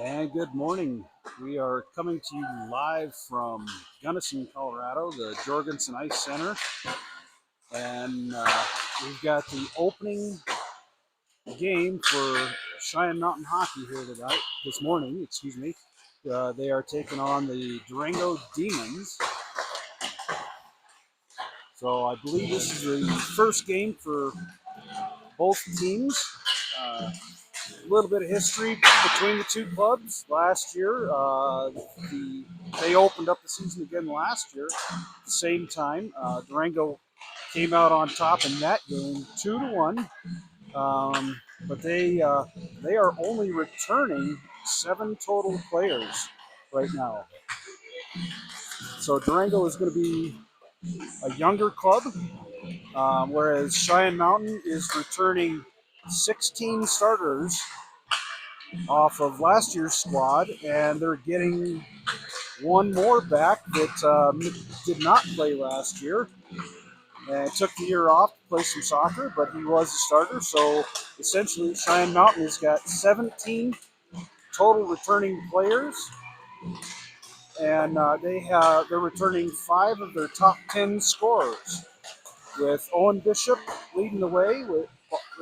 And good morning. We are coming to you live from Gunnison, Colorado, the Jorgensen Ice Center. And we've got the opening game for Cheyenne Mountain Hockey here this morning, excuse me. They are taking on the Durango Demons. So I believe this is the first game for both teams. A little bit of history between the two clubs. Last year, they opened up the season again last year. At the same time, Durango came out on top in that game, 2-1. But they are only returning 7 total players right now. So Durango is going to be a younger club, whereas Cheyenne Mountain is returning 16 starters off of last year's squad, and they're getting one more back that did not play last year and took the year off to play some soccer, but he was a starter. So essentially, Cheyenne Mountain has got 17 total returning players, and they're returning 5 of their top 10 scorers, with Owen Bishop leading the way.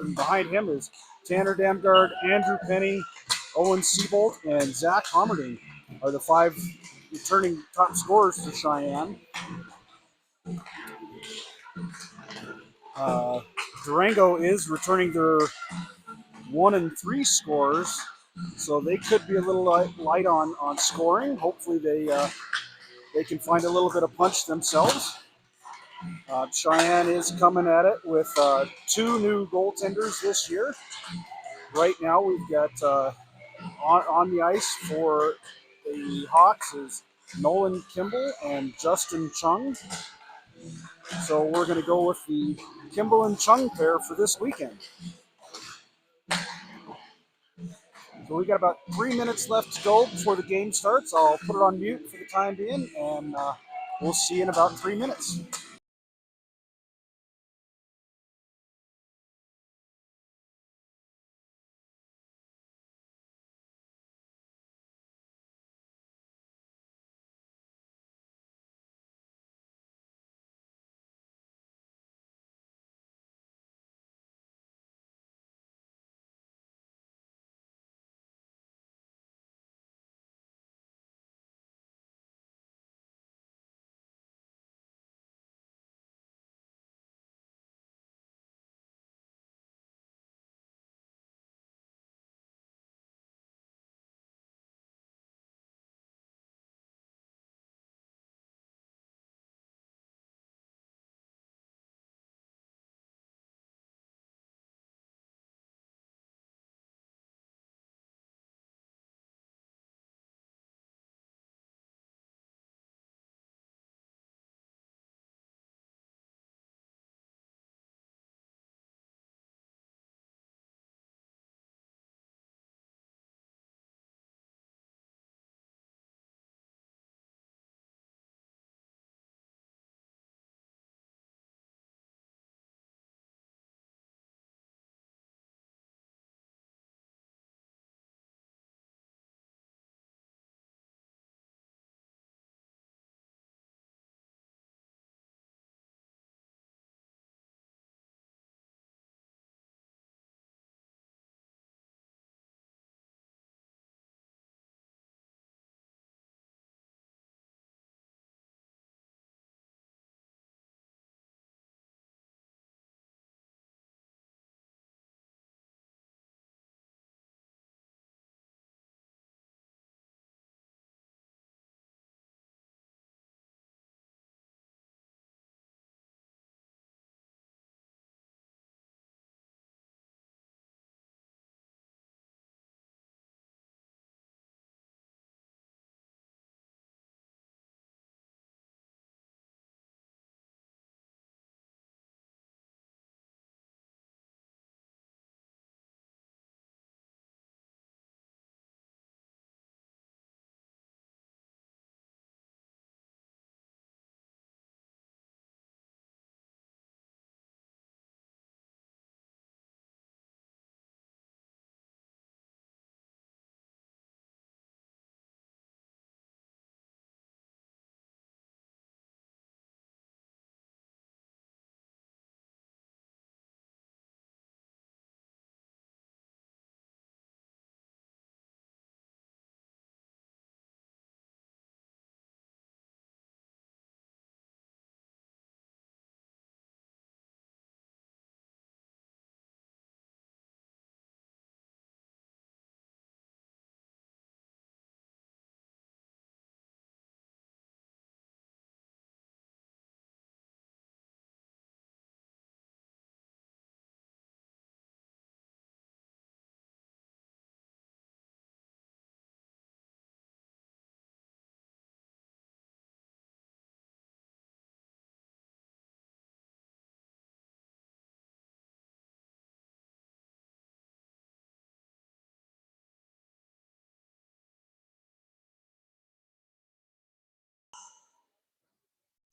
And behind him is Tanner Damgard, Andrew Penny, Owen Siebold, and Zach Hommerding are the 5 returning top scorers for Cheyenne. Durango is returning their 1 and 3 scorers, so they could be a little light on scoring. Hopefully they can find a little bit of punch themselves. Cheyenne is coming at it with 2 new goaltenders this year. Right now, we've got on the ice for the Hawks is Nolan Kimball and Justin Chung. So we're going to go with the Kimball and Chung pair for this weekend. So we got about 3 minutes left to go before the game starts. I'll put it on mute for the time being, and we'll see you in about 3 minutes.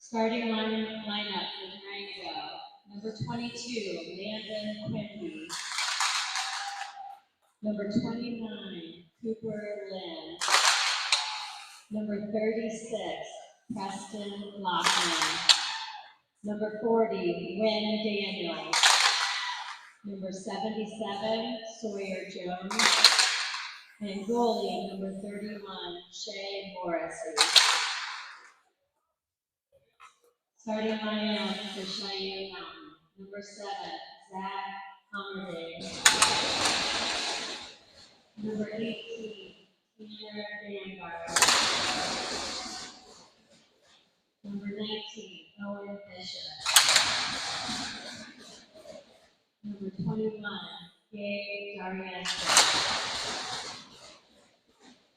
Starting lineup for Durango. Number 22, Landon Quimby. Number 29, Cooper Lynn. Number 36, Preston Lockman. Number 40, Wynn Daniels. Number 77, Sawyer Jones. And goalie, number 31, Shay Morrissey. Starting lineup for Cheyenne Mountain. Number 7, Zach Hummerding. Number 18, Tanner Vanguard. Number 19, Owen Bishop. Number 21, Gabe Jorgensen.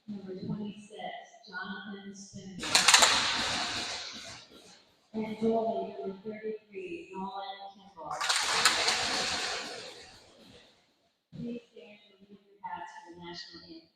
Number 26, Jonathan Spindler. And goalie, number 33, Nolan Kimball. Please stand and leave your hats for the national anthem.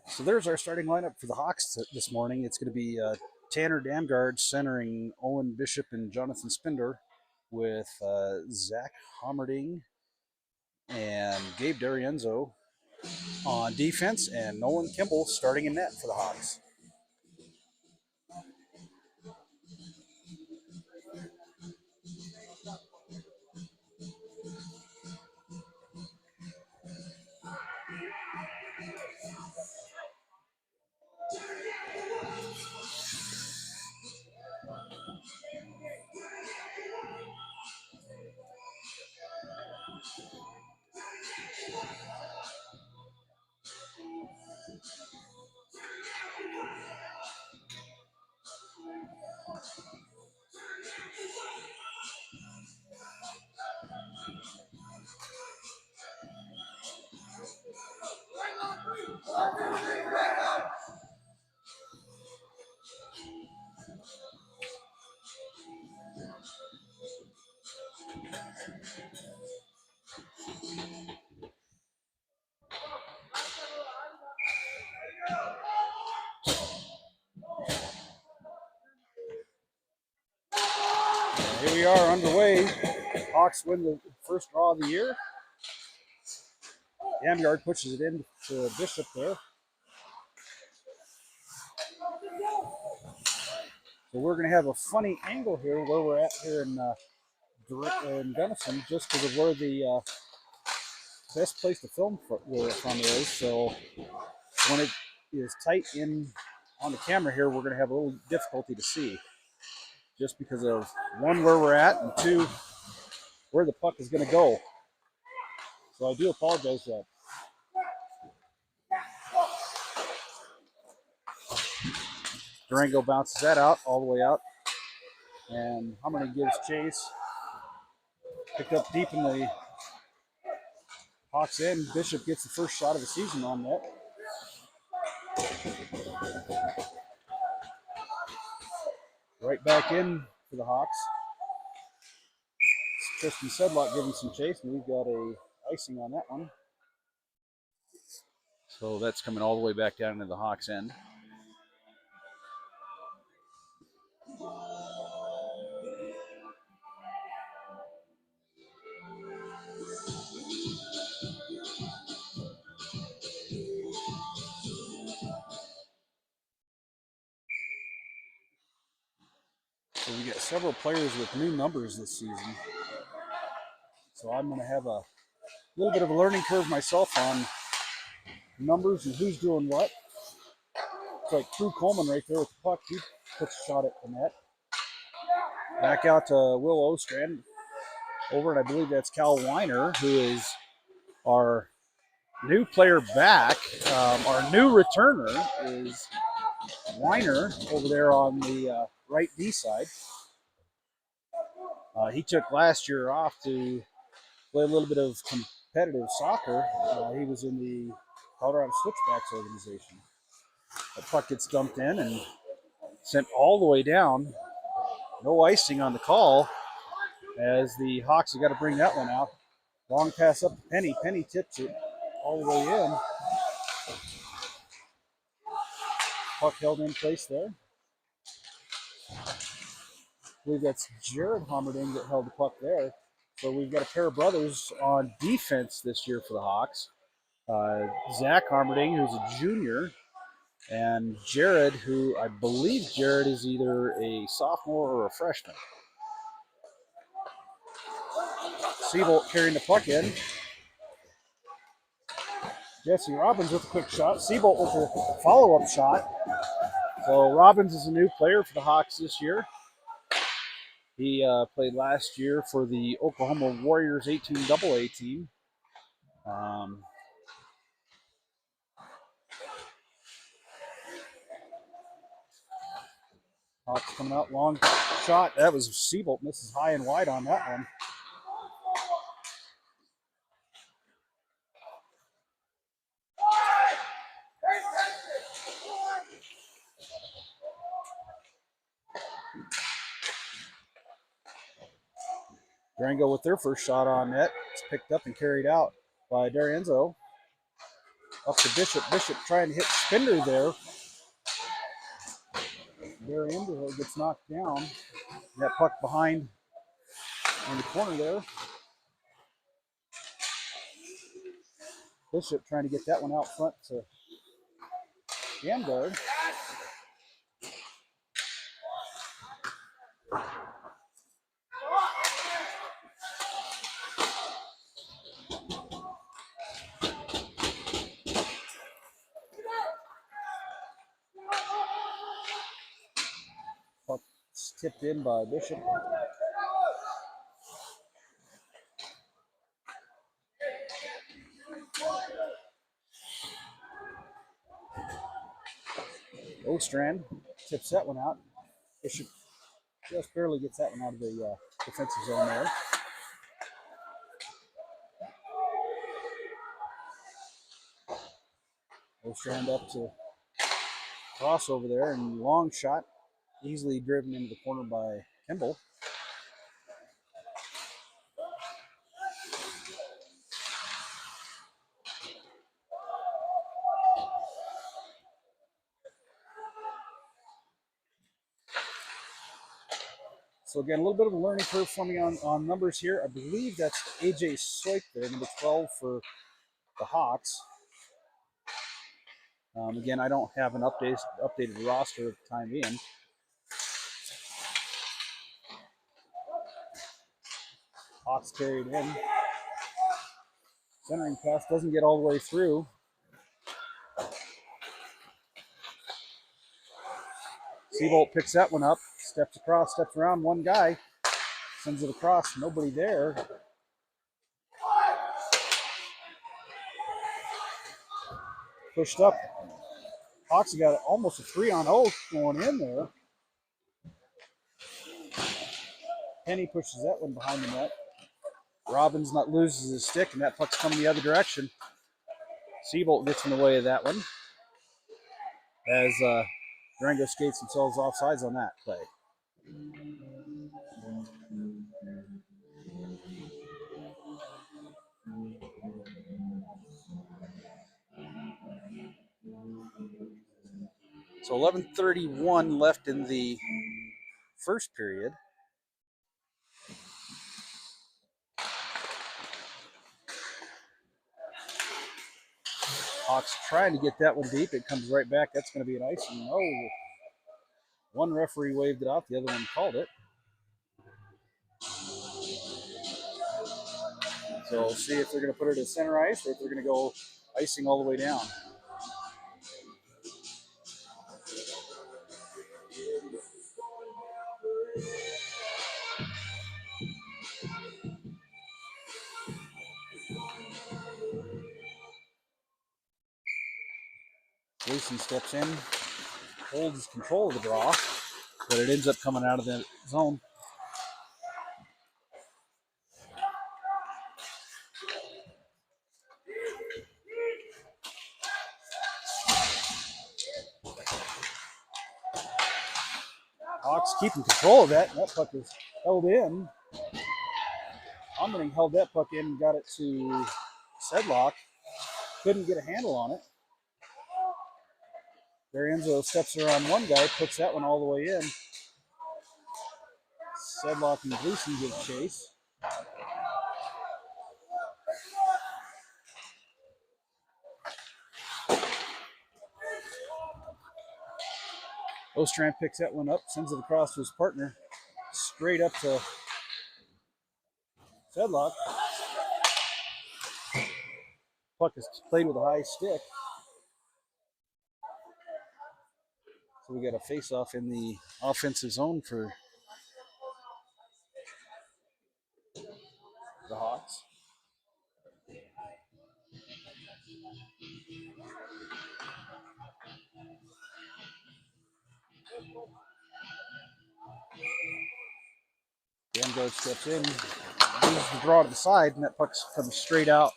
So there's our starting lineup for the Hawks this morning. It's going to be Tanner Damgard centering Owen Bishop and Jonathan Spinder, with Zach Hommerding and Gabe D'Arienzo on defense, and Nolan Kimball starting in net for the Hawks. Here we are underway. Hawks win the first draw of the year. Damgard pushes it in to Bishop there. So we're going to have a funny angle here where we're at here in Gunnison, just because of where the best place to film from is. So when it is tight in on the camera here, we're going to have a little difficulty to see, just because of, one, where we're at, and two, where the puck is going to go. So I do apologize for that. Durango bounces that out all the way out, and Hummerding gives chase. Picked up deep in the Hawks end. Bishop gets the first shot of the season on net. Right back in for the Hawks. Tristan Sedlock giving some chase, and we've got a icing on that one. So that's coming all the way back down into the Hawks end. So we got several players with new numbers this season. So I'm going to have a little bit of a learning curve myself on numbers and who's doing what. It's like Drew Coleman right there with the puck. He puts a shot at the net. Back out to Will Ostrand. Over, and I believe that's Cal Weiner, who is our new player back. Our new returner is Weiner over there on the right D side. He took last year off to play a little bit of competitive soccer. He was in the Colorado Switchbacks organization. The puck gets dumped in and sent all the way down. No icing on the call as the Hawks have got to bring that one out. Long pass up to Penny. Penny tips it all the way in. Puck held in place there. I believe that's Jared Hommerding that held the puck there. So we've got a pair of brothers on defense this year for the Hawks. Zach Hommerding, who's a junior, and Jared, who I believe Jared is either a sophomore or a freshman. Seabolt carrying the puck in. Jesse Robbins with a quick shot. Seabolt with a follow-up shot. So Robbins is a new player for the Hawks this year. He played last year for the Oklahoma Warriors 18AA team. Hawks coming out, long shot. That was Seabolt, misses high and wide on that one. Durango with their first shot on net. It's picked up and carried out by D'Arienzo. Up to Bishop. Bishop trying to hit Spender there. D'Arienzo gets knocked down. That puck behind in the corner there. Bishop trying to get that one out front to Gamgard. Puck's tipped in by Bishop. Ostrand tips that one out. Bishop just barely gets that one out of the defensive zone there. Ostrand up to crossover there and long shot, easily driven into the corner by Kimball. So again, a little bit of a learning curve for me on numbers here. I believe that's AJ Soik there, number 12 for the Hawks. Again, I don't have an updated roster at the time being. Hawks carried in. Centering pass doesn't get all the way through. Seabolt picks that one up, steps across, steps around one guy, sends it across, nobody there. Pushed up. Hawks got almost a 3-on-0 going in there. Penny pushes that one behind the net. Robbins not loses his stick, and that puck's coming the other direction. Seabolt gets in the way of that one as Durango skates themselves offsides on that play. So 11:31 left in the first period. Hawks trying to get that one deep. It comes right back. That's going to be an icing. Oh, one referee waved it off. The other one called it. So we'll see if they're going to put it at center ice or if they're going to go icing all the way down. Gunnison steps in, holds control of the draw, but it ends up coming out of the zone. Hawks keeping control of that. That puck is held in. Omering held that puck in and got it to Sedlock. Couldn't get a handle on it. Enzo steps around one guy, puts that one all the way in. Sedlock and Gleason give chase. Ostrand picks that one up, sends it across to his partner, straight up to Sedlock. Puck is played with a high stick. So we got a face-off in the offensive zone for the Hawks. Vanguard steps in, moves the draw to the side, and that puck comes straight out,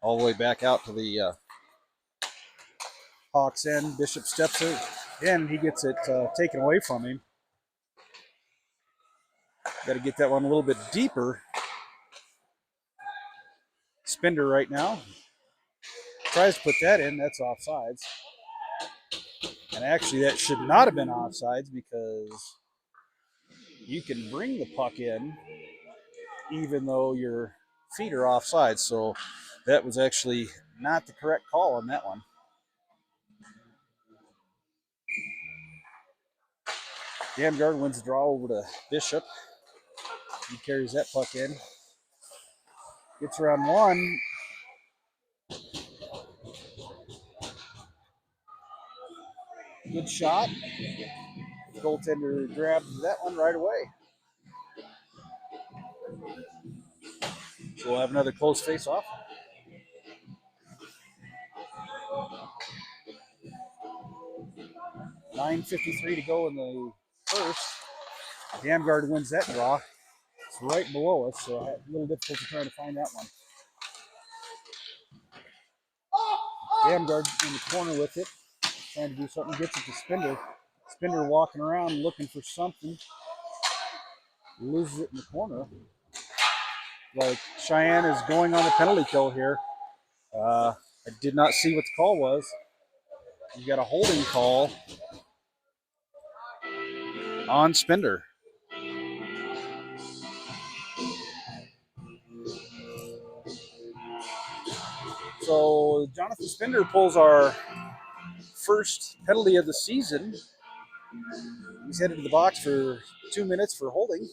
all the way back out to the Hawks end. Bishop steps in, he gets it taken away from him. Got to get that one a little bit deeper. Spender right now tries to put that in. That's offsides. And actually, that should not have been offsides because you can bring the puck in even though your feet are offside. So that was actually not the correct call on that one. Damgard wins the draw over to Bishop. He carries that puck in. Gets around one. Good shot. Goaltender grabs that one right away. So we'll have another close face-off. .9:53 to go in the first. Damgard wins that draw. It's right below us, so a little difficult to try to find that one. Damgard in the corner with it, trying to do something, gets it to Spender. Spender walking around looking for something. Loses it in the corner. Like Cheyenne is going on the penalty kill here. I did not see what the call was. You got a holding call on Spender. So Jonathan Spender pulls our first penalty of the season. He's headed to the box for 2 minutes for holding.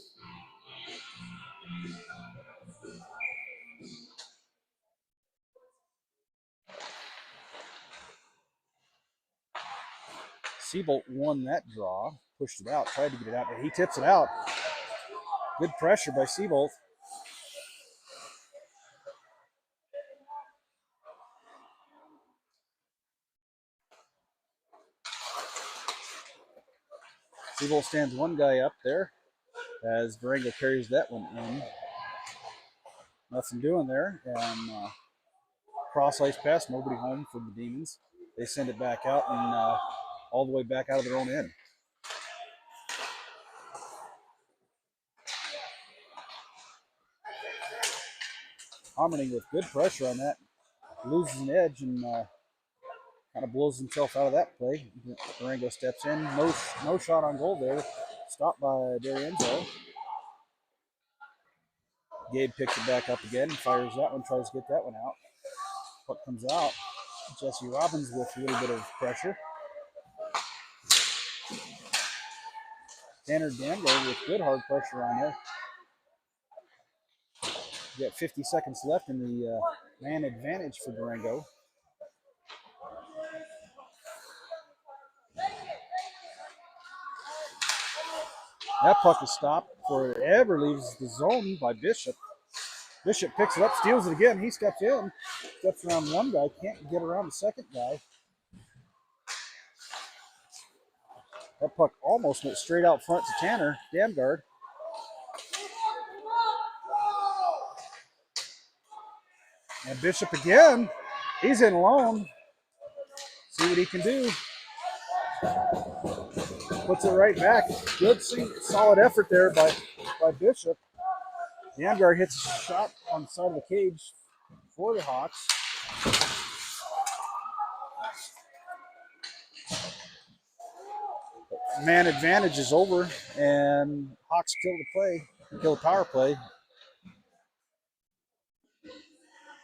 Seabolt won that draw, pushed it out, tried to get it out, but he tips it out. Good pressure by Seabolt. Seabolt stands one guy up there as Durango carries that one in. Nothing doing there. And cross ice pass, nobody home for the Demons. They send it back out and all the way back out of their own end. Harmony with good pressure on that. Loses an edge and Kind of blows himself out of that play. Durango steps in. No shot on goal there. Stopped by D'Arienzo. Gabe picks it back up again. Fires that one. Tries to get that one out. Puck comes out. Jesse Robbins with a little bit of pressure. Tanner Dango with good hard pressure on there. We got 50 seconds left in the man advantage for Durango. That puck is stopped before it ever leaves the zone by Bishop. Bishop picks it up, steals it again. He steps in, steps around one guy, can't get around the second guy. That puck almost went straight out front to Tanner Damgard. And Bishop again. He's in alone. See what he can do. Puts it right back. Good, solid effort there by Bishop. Damgard hits a shot on the side of the cage for the Hawks. Man advantage is over, and Hawks kill the power play.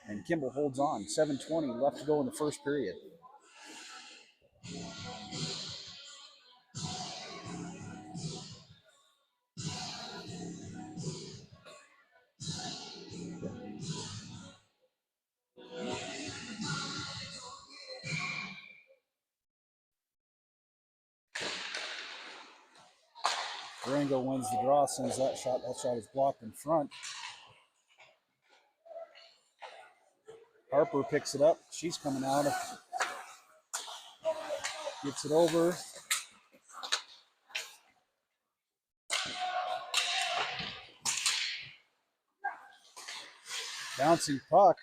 And Kimball holds on. 7:20 left to go in the first period. Durango wins the draw, sends that shot. That shot is blocked in front. Harper picks it up. She's coming out. Gets it over. Bouncing puck.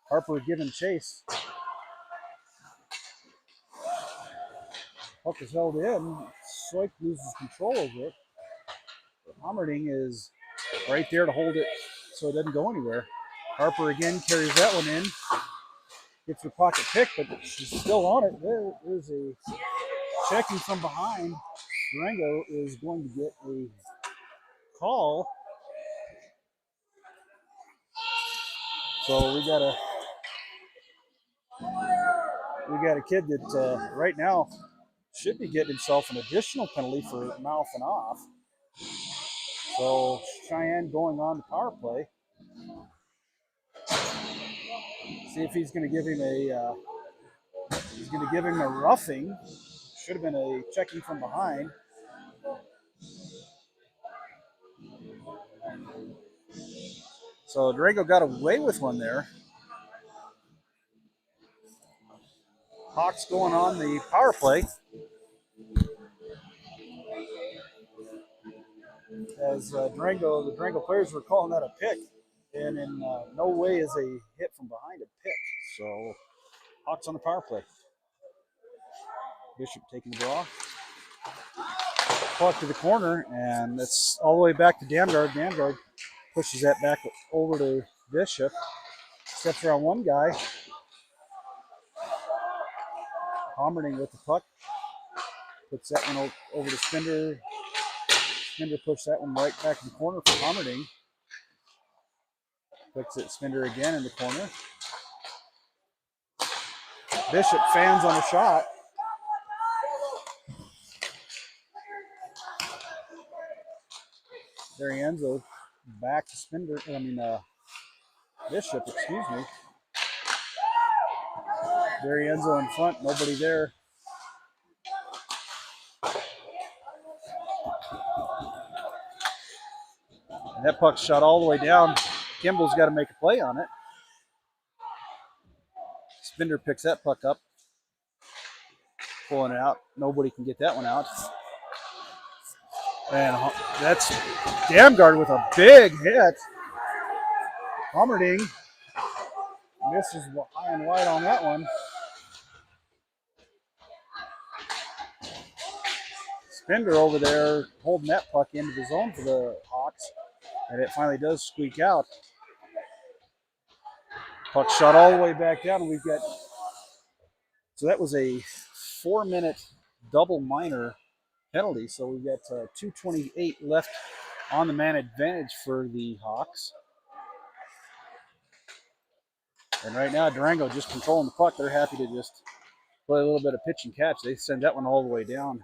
Harper giving chase. Puck is held in. Soik loses control over it. Hommerding is right there to hold it so it doesn't go anywhere. Harper again carries that one in. Gets her pocket pick, but she's still on it. There's a checking from behind. Durango is going to get a call. So we got a kid that right now should be getting himself an additional penalty for mouthing off. So Cheyenne going on the power play. See if he's going to give him a roughing. Should have been a checking from behind. So Durango got away with one there. Hawks going on the power play. As the Durango players were calling that a pick. And in no way is a hit from behind a pick. So Hawks on the power play. Bishop taking the draw. Puck to the corner, and that's all the way back to Damgard. Damgard pushes that back over to Bishop. Steps around one guy. Hommerding with the puck. Puts that one over to Spender. Spender pushes that one right back in the corner for Hommerding. Puts it Spender again in the corner. Bishop fans on the shot. D'Arienzo back to Bishop, excuse me. D'Arienzo in front, nobody there. And that puck shot all the way down. Kimball's got to make a play on it. Spender picks that puck up. Pulling it out. Nobody can get that one out. And that's Damgard with a big hit. Hommerding misses high and wide on that one. Spender over there holding that puck into the zone for the Hawks. And it finally does squeak out. Puck shot all the way back down. And we've got So that was a 4-minute double minor penalty. So we've got 2:28 left on the man advantage for the Hawks. And right now, Durango just controlling the puck. They're happy to just play a little bit of pitch and catch. They send that one all the way down.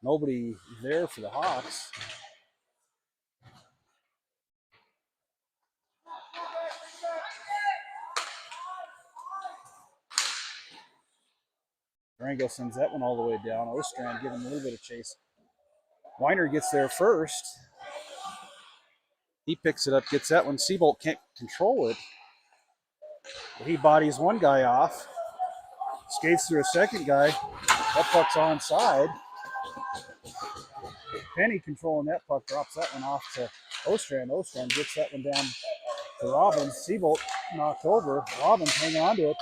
Nobody there for the Hawks. Durango sends that one all the way down. Ostrand giving a little bit of chase. Weiner gets there first. He picks it up, gets that one. Seabolt can't control it. But he bodies one guy off. Skates through a second guy. That puck's onside. Penny controlling that puck, drops that one off to Ostrand. Ostrand gets that one down to Robbins. Seabolt knocked over. Robbins hanging on to it.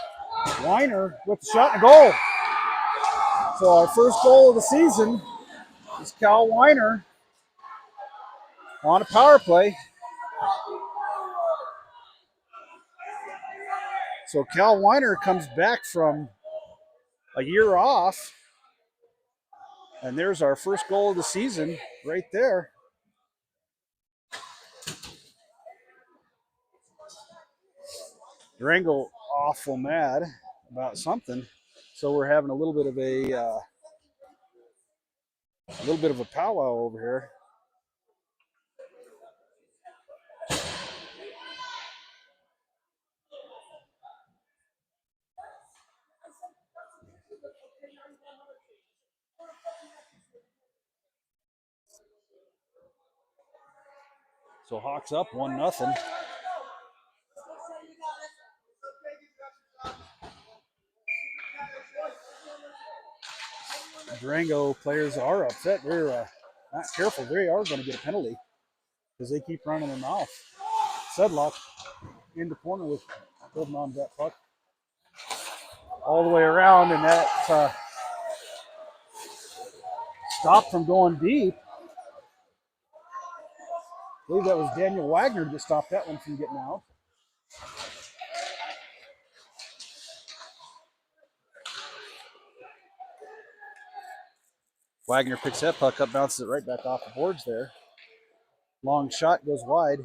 Weiner with the shot and a goal. So our first goal of the season is Cal Weiner on a power play. So Cal Weiner comes back from a year off, and there's our first goal of the season right there. Durango awful mad about something, so we're having a little bit of a powwow over here. So Hawks up 1-0. Durango players are upset. They're not careful. They are going to get a penalty because they keep running their mouth. Sedlock in the corner with holding on to that puck all the way around, and that stopped from going deep. I believe that was Daniel Wagner that stopped that one from getting out. Wagner picks that puck up, bounces it right back off the boards there. Long shot goes wide.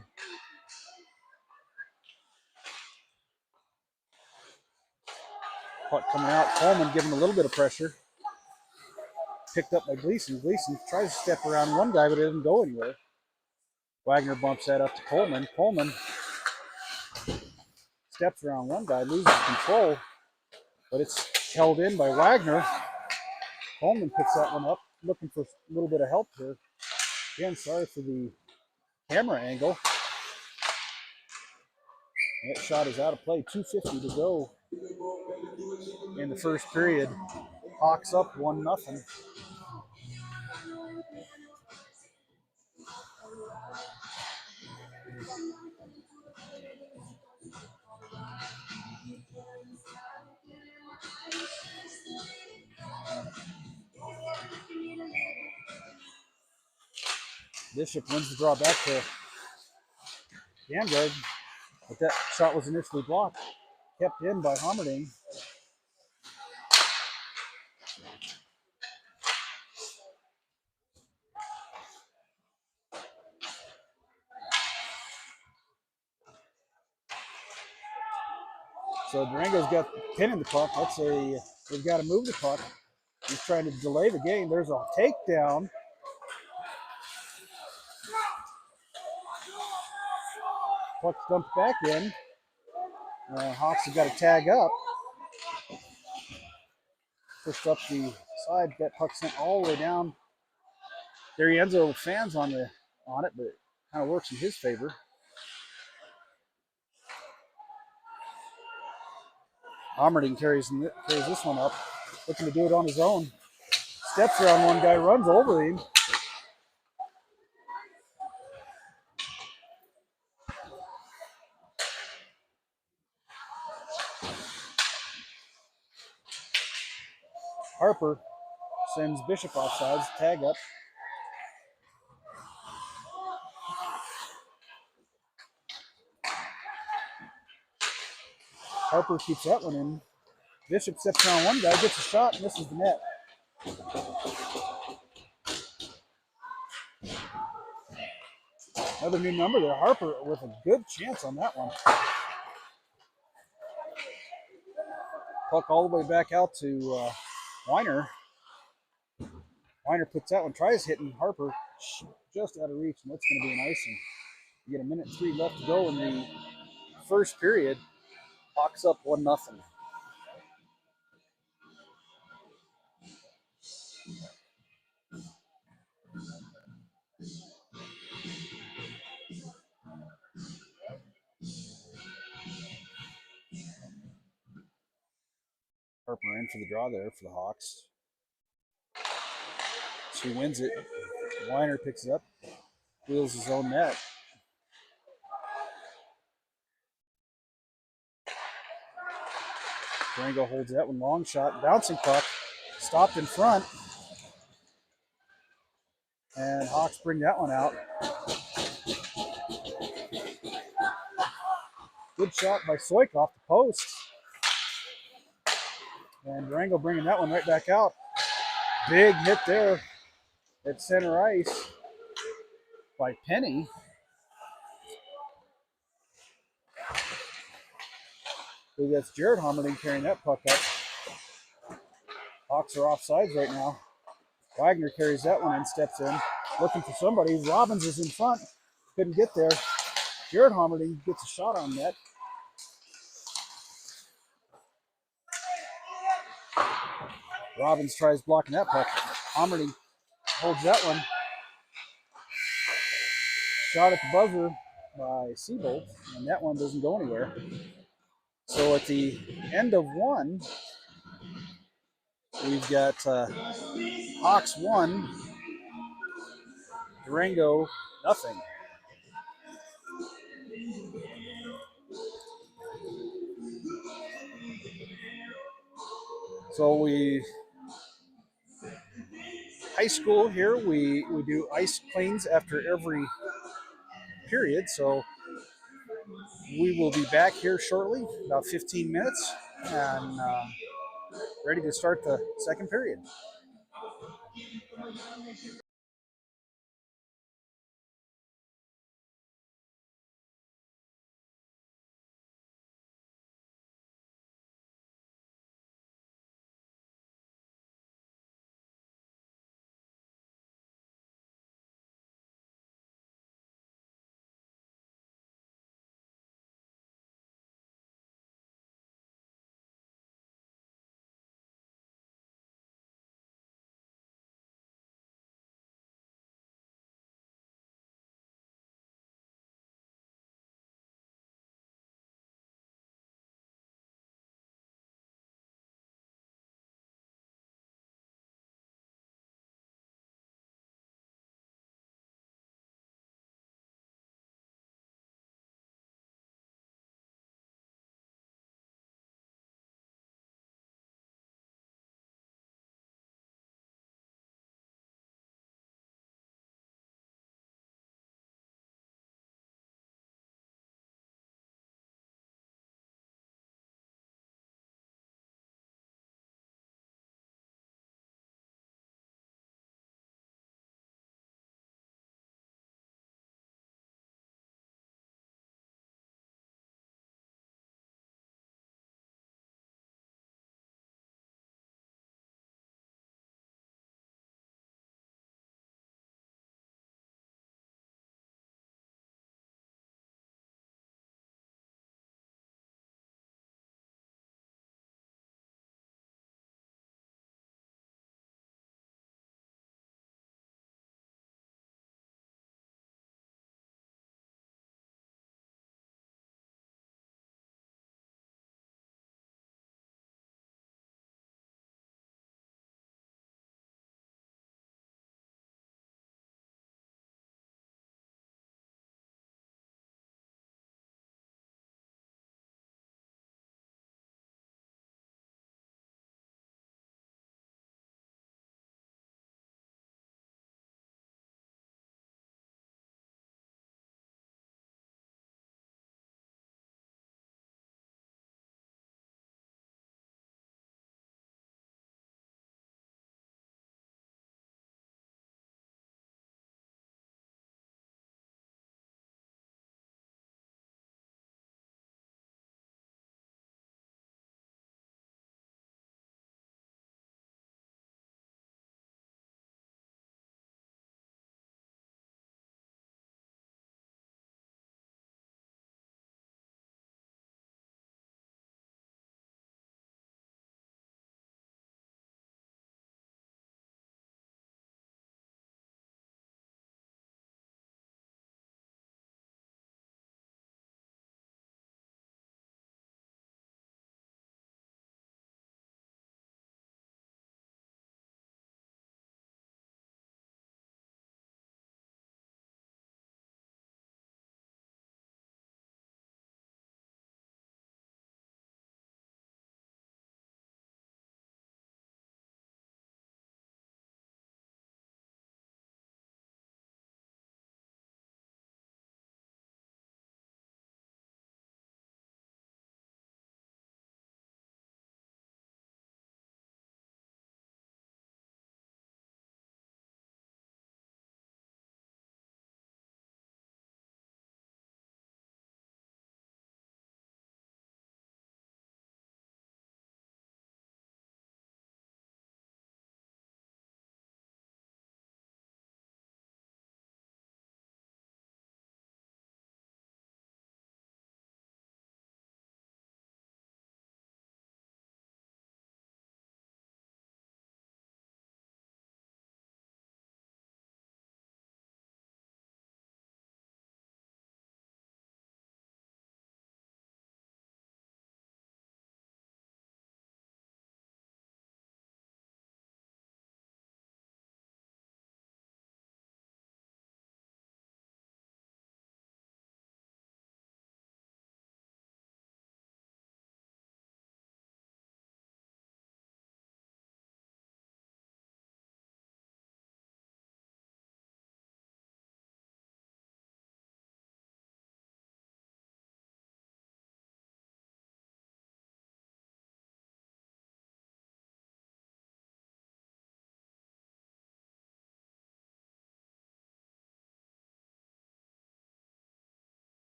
Puck coming out. Coleman giving a little bit of pressure. Picked up by Gleason. Gleason tries to step around one guy, but it doesn't go anywhere. Wagner bumps that up to Coleman. Coleman steps around one guy, loses control, but it's held in by Wagner. Coleman picks that one up, looking for a little bit of help here. Again, sorry for the camera angle. That shot is out of play. 2:50 to go in the first period. Hawks up 1-0. Bishop wins the draw back to Gamgard, but that shot was initially blocked. Kept in by Hommerding. So Durango's got the pin in the puck. They've got to move the puck. He's trying to delay the game. There's a takedown. Puck dumped back in. Hawks have got to tag up. Pushed up the side. That puck sent all the way down. D'Arienzo fans on it, but it kind of works in his favor. Hommerding carries this one up, looking to do it on his own. Steps around one guy, runs over him. Harper sends Bishop offsides, tag up. Harper keeps that one in. Bishop steps around one guy, gets a shot, and misses the net. Another new number there. Harper with a good chance on that one. Puck all the way back out to Weiner. Weiner puts that one, tries hitting Harper just out of reach, and that's going to be an icing. You get 1:03 left to go in the first period. Hawks up 1-0. Harper in for the draw there for the Hawks. She wins it. Weiner picks it up, wheels his own net. Durango holds that one, long shot, bouncing puck, stopped in front. And Hawks bring that one out. Good shot by Soik off the post. And Durango bringing that one right back out. Big hit there at center ice by Penny. I believe that's Jared Homerding carrying that puck up. Hawks are offsides right now. Wagner carries that one and steps in, looking for somebody. Robbins is in front, couldn't get there. Jared Homerding gets a shot on net. Robbins tries blocking that puck. Homerding holds that one. Shot at the buzzer by Seabolt, and that one doesn't go anywhere. So at the end of one, we've got Hawks 1, Durango nothing. So high school here, we do ice cleans after every period. So we will be back here shortly, about 15 minutes, and ready to start the second period.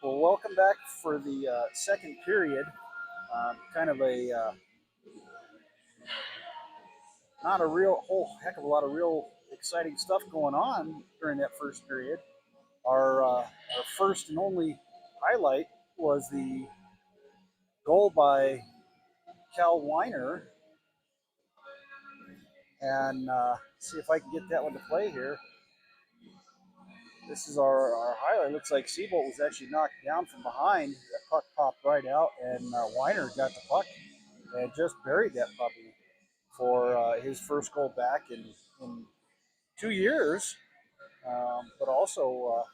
Well, welcome back for the second period. Kind of a not a real whole heck of a lot of real exciting stuff going on during that first period. Our first and only highlight was the goal by Cal Weiner, and see if I can get that one to play here. This is our highlight. Looks like Seabolt was actually knocked down from behind. That puck popped right out, and Weiner got the puck and just buried that puppy for his first goal back in 2 years, but also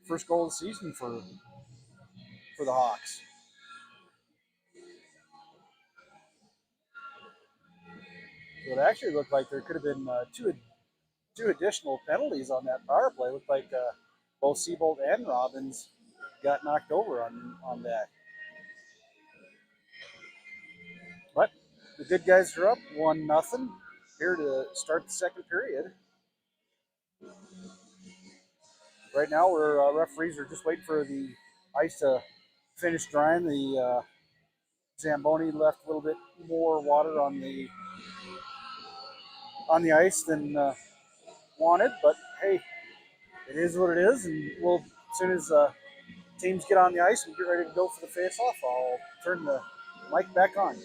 first goal of the season for the Hawks. So it actually looked like there could have been two additional penalties on that power play. It looked like both Seabolt and Robbins got knocked over on that. But the good guys are up 1-0 here to start the second period. Right now, we're referees are just waiting for the ice to finish drying. The Zamboni left a little bit more water on the ice than wanted, but hey, it is what it is, and we'll as soon as teams get on the ice and get ready to go for the face-off, I'll turn the mic back on.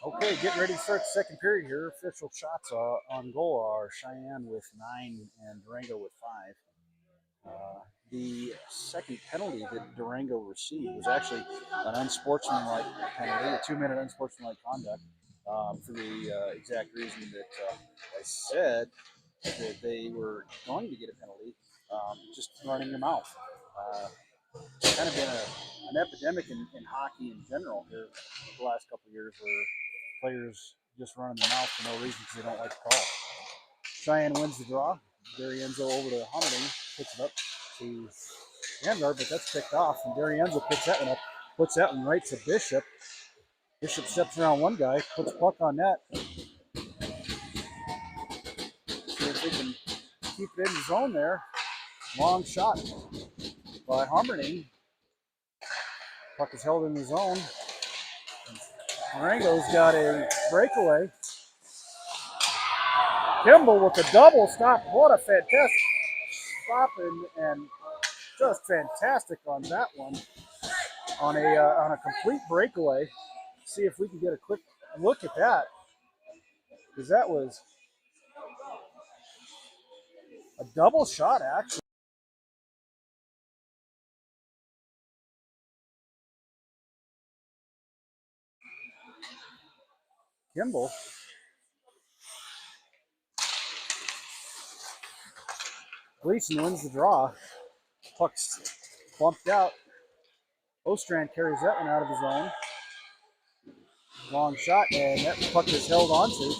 Okay, getting ready to start the second period here. Official shots on goal are Cheyenne with 9 and Durango with 5. The second penalty that Durango received was actually an unsportsmanlike penalty, a 2-minute unsportsmanlike conduct, for the exact reason that I said that they were going to get a penalty, just running their mouth. Kind of been an epidemic in hockey in general here the last couple of years, where players just running their mouth for no reason because they don't like the call. Cheyenne wins the draw. Darienzo over to Hummerding, picks it up to Vanguard, but that's picked off. And Darienzo picks that one up, puts that one right to Bishop. Bishop steps around one guy, puts a puck on net. See if they can keep it in the zone there. Long shot by Hummerding. Puck is held in the zone. Durango's got a breakaway. Kimball with a double stop. What a fantastic stop and just fantastic on that one. On a complete breakaway. See if we can get a quick look at that, because that was a double shot actually. Kimball. Gleason wins the draw. Puck's bumped out. Ostrand carries that one out of the zone. Long shot, and that puck is held onto.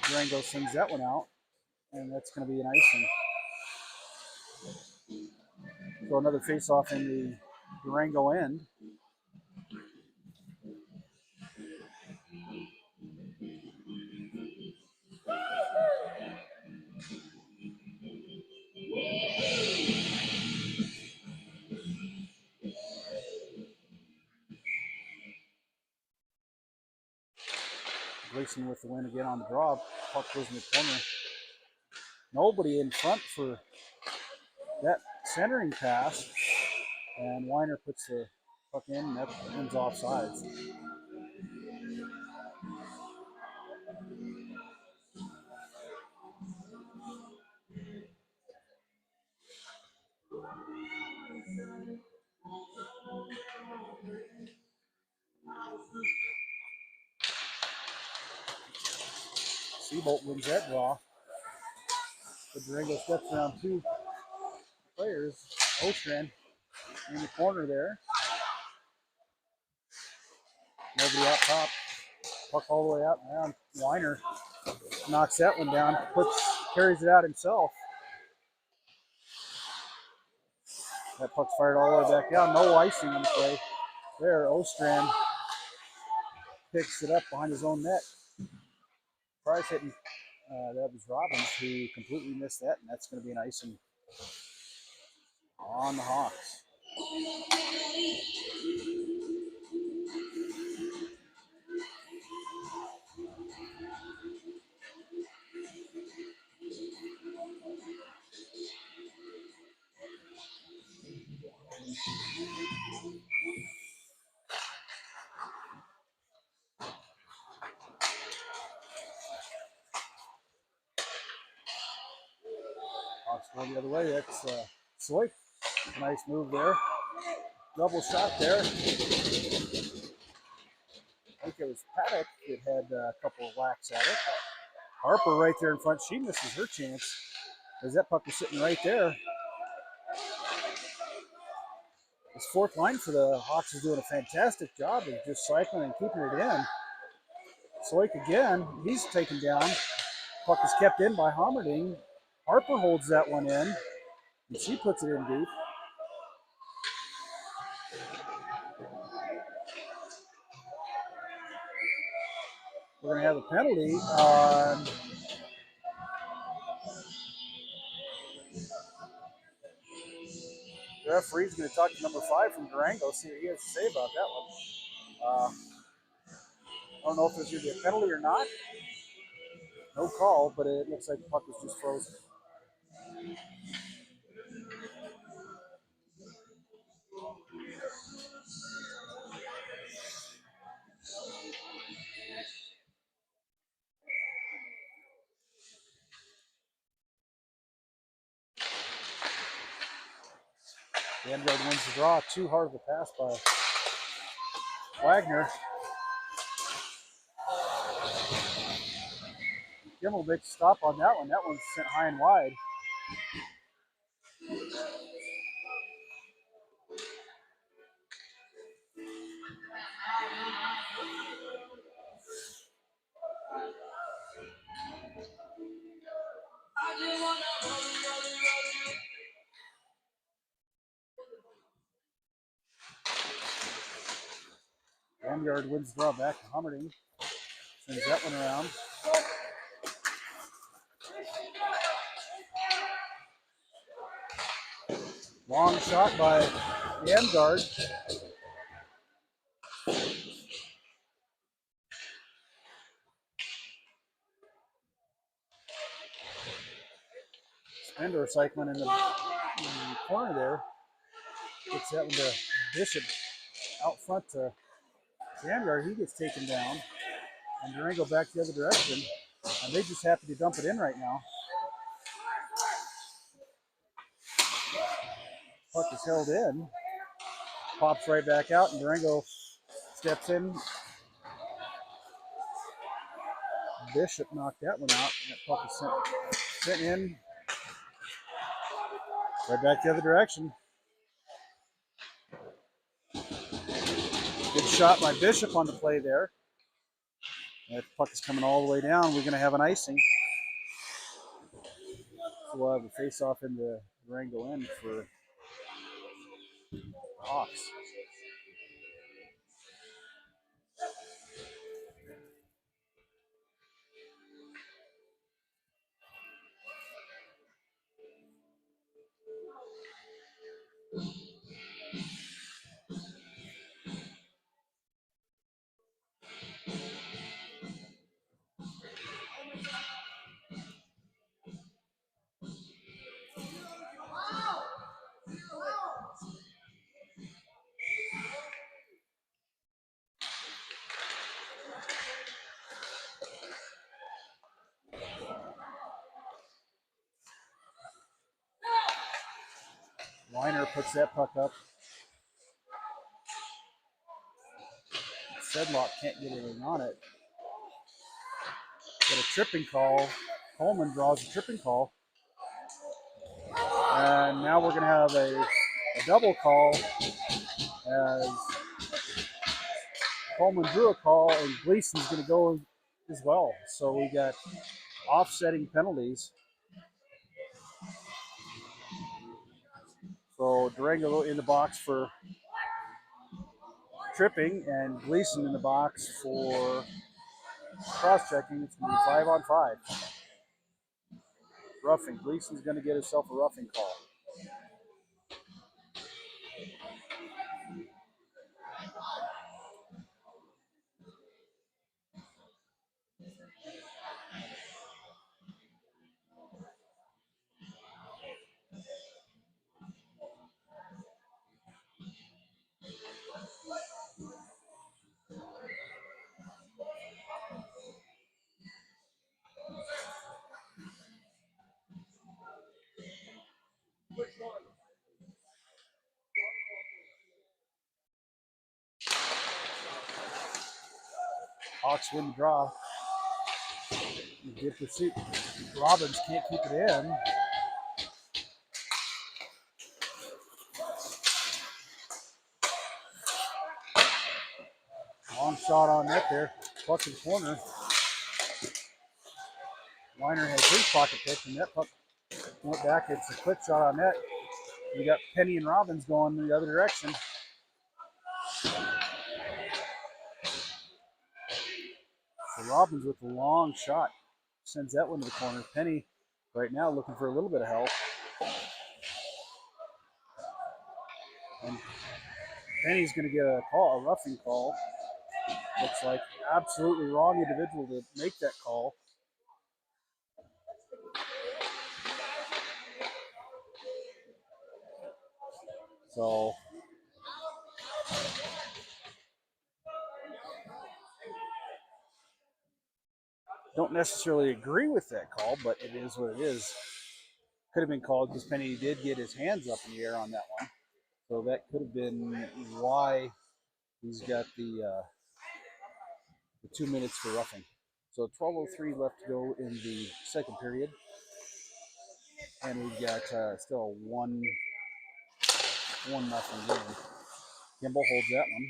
Durango sends that one out, and that's going to be an icing. So another face-off in the Durango end. Gleason with the win again on the draw. Puck goes in the corner. Nobody in front for that centering pass. And Weiner puts the puck in, and that ends offsides. Seabolt wins that draw. But Durango steps around two players. Ostrand in the corner there. Nobody out top. Puck all the way out and down. Weiner knocks that one down. Carries it out himself. That puck's fired all the way back down. No icing on the play. There, Ostrand picks it up behind his own net. Price hitting. That was Robbins who completely missed that, and that's going to be an icing on the Hawks. Hawks going the other way. That's Sloik. Nice move there. Double shot there. I think it was Paddock that had a couple of whacks at it. Harper right there in front. She misses her chance as that puck was sitting right there. This fourth line for the Hawks is doing a fantastic job of just cycling and keeping it in. Sloik again. He's taken down. Puck is kept in by Hummerding. Harper holds that one in, and she puts it in deep. We're going to have a penalty on The referee's going to talk to number 5 from Durango, see what he has to say about that one. I don't know if there's going to be a penalty or not. No call, but it looks like the puck was just frozen. Vanguard wins the draw. Too hard of a pass by Wagner. Kimmel makes a stop on that one. That one's sent high and wide. Vanguard wins the draw back to Hummerding. Sends that one around. Long shot by Vanguard. Spender cycling in the corner there. Gets that one to Bishop out front to Vanguard. He gets taken down. And Durango back the other direction. And they just happy to dump it in right now. Puck is held in. Pops right back out, and Durango steps in. Bishop knocked that one out. That puck is sent in. Right back the other direction. Good shot by Bishop on the play there. That puck is coming all the way down. We're going to have an icing. So we'll have a face-off in the Durango end for Hawks. Weiner puts that puck up. Sedlock can't get anything on it. Got a tripping call. Coleman draws a tripping call. And now we're going to have a double call as Coleman drew a call and Gleason's going to go as well. So we got offsetting penalties. So Durango in the box for tripping and Gleason in the box for cross-checking. It's going to be 5-on-5. Roughing. Gleason's going to get himself a roughing call. Hawks win the draw. Good pursuit. Robbins can't keep it in. Long shot on net there. Puck in the corner. Weiner has his pocket pick, and that puck went back. It's a quick shot on net. You got Penny and Robbins going the other direction. So Robbins with a long shot sends that one to the corner. Penny right now looking for a little bit of help. And Penny's going to get a call, a roughing call. Looks like absolutely wrong individual to make that call. So don't necessarily agree with that call, but it is what it is. Could have been called because Penny did get his hands up in the air on that one. So that could have been why he's got the 2 minutes for roughing. So 12:03 left to go in the second period. And we've got still a 1-0 game. Kimball holds that one.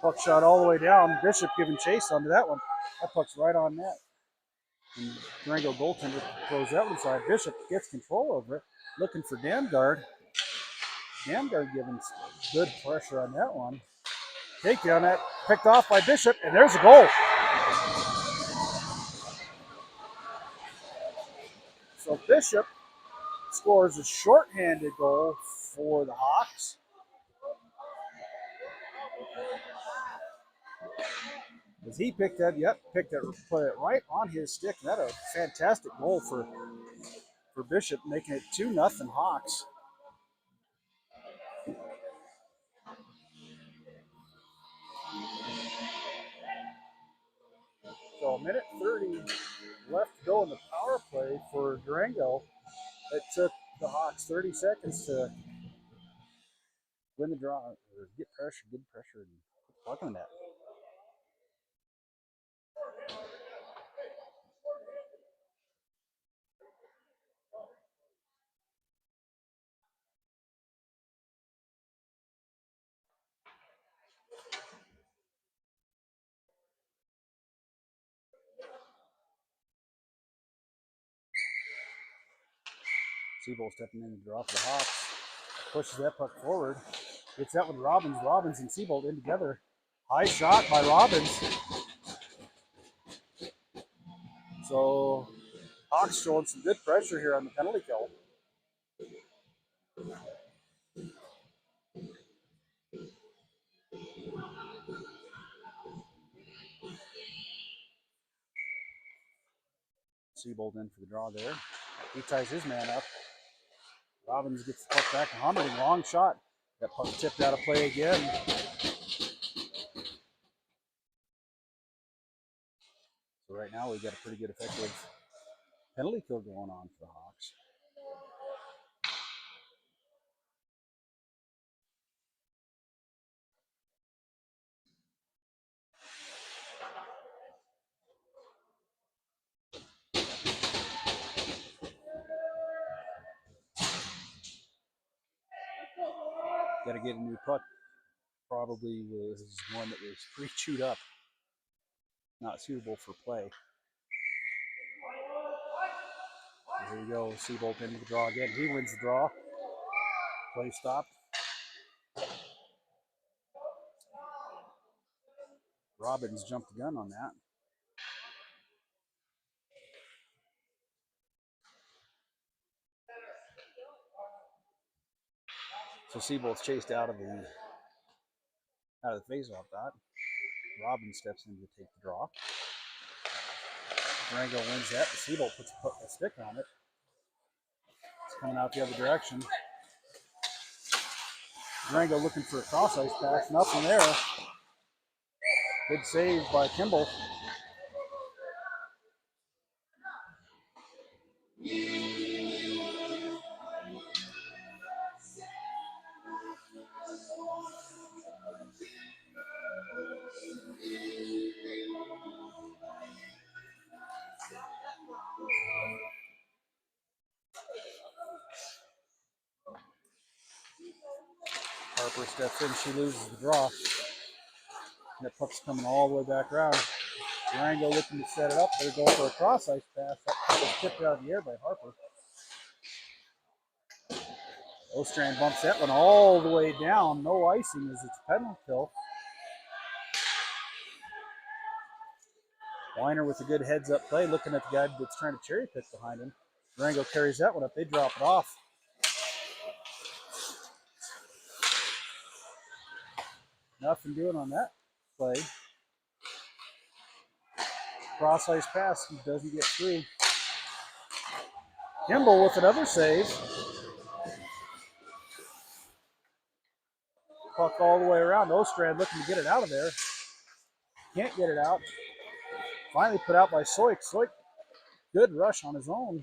Puck shot all the way down. Bishop giving chase onto that one. That puck's right on net. And Durango goaltender throws that one aside. Bishop gets control over it, looking for Damgard. Damgard giving good pressure on that one. Takedown that picked off by Bishop, and there's a goal. So Bishop scores a shorthanded goal for the Hawks. As he picked it, put it right on his stick. That a fantastic goal for Bishop, making it 2-0 Hawks. So 1:30 left to go in the power play for Durango. It took the Hawks 30 seconds to win the draw, or get pressure, good pressure, and puck on that. Seabold stepping in the draw for the Hawks. Pushes that puck forward. Gets that with Robbins. Robbins and Seabold in together. High shot by Robbins. So Hawks showing some good pressure here on the penalty kill. Seabold in for the draw there. He ties his man up. Robbins gets the puck back to Hummerding. Long shot. That puck tipped out of play again. So right now we've got a pretty good effective penalty kill going on for the Hawks. Got to get a new puck. Probably was one that was pretty chewed up. Not suitable for play. Here we go. Seabold into the draw again. He wins the draw. Play stopped. Robbins jumped the gun on that. So Seabold's chased out of the face-off dot. Robbins steps in to take the draw. Durango wins that. The Seabold puts a stick on it. It's coming out the other direction. Durango looking for a cross-ice pass. Nothing there. Good save by Kimball. Harper steps in. She loses the draw. That puck's coming all the way back around. Durango looking to set it up. They're going for a cross ice pass. That was tipped out of the air by Harper. Ostrand bumps that one all the way down. No icing as it's a penalty kill. Weiner with a good heads-up play, looking at the guy that's trying to cherry pick behind him. Durango carries that one up. They drop it off. Nothing doing on that play. Cross ice pass. He doesn't get through. Kimball with another save. Puck all the way around. Ostrand looking to get it out of there. Can't get it out. Finally put out by Soik. Soik, good rush on his own.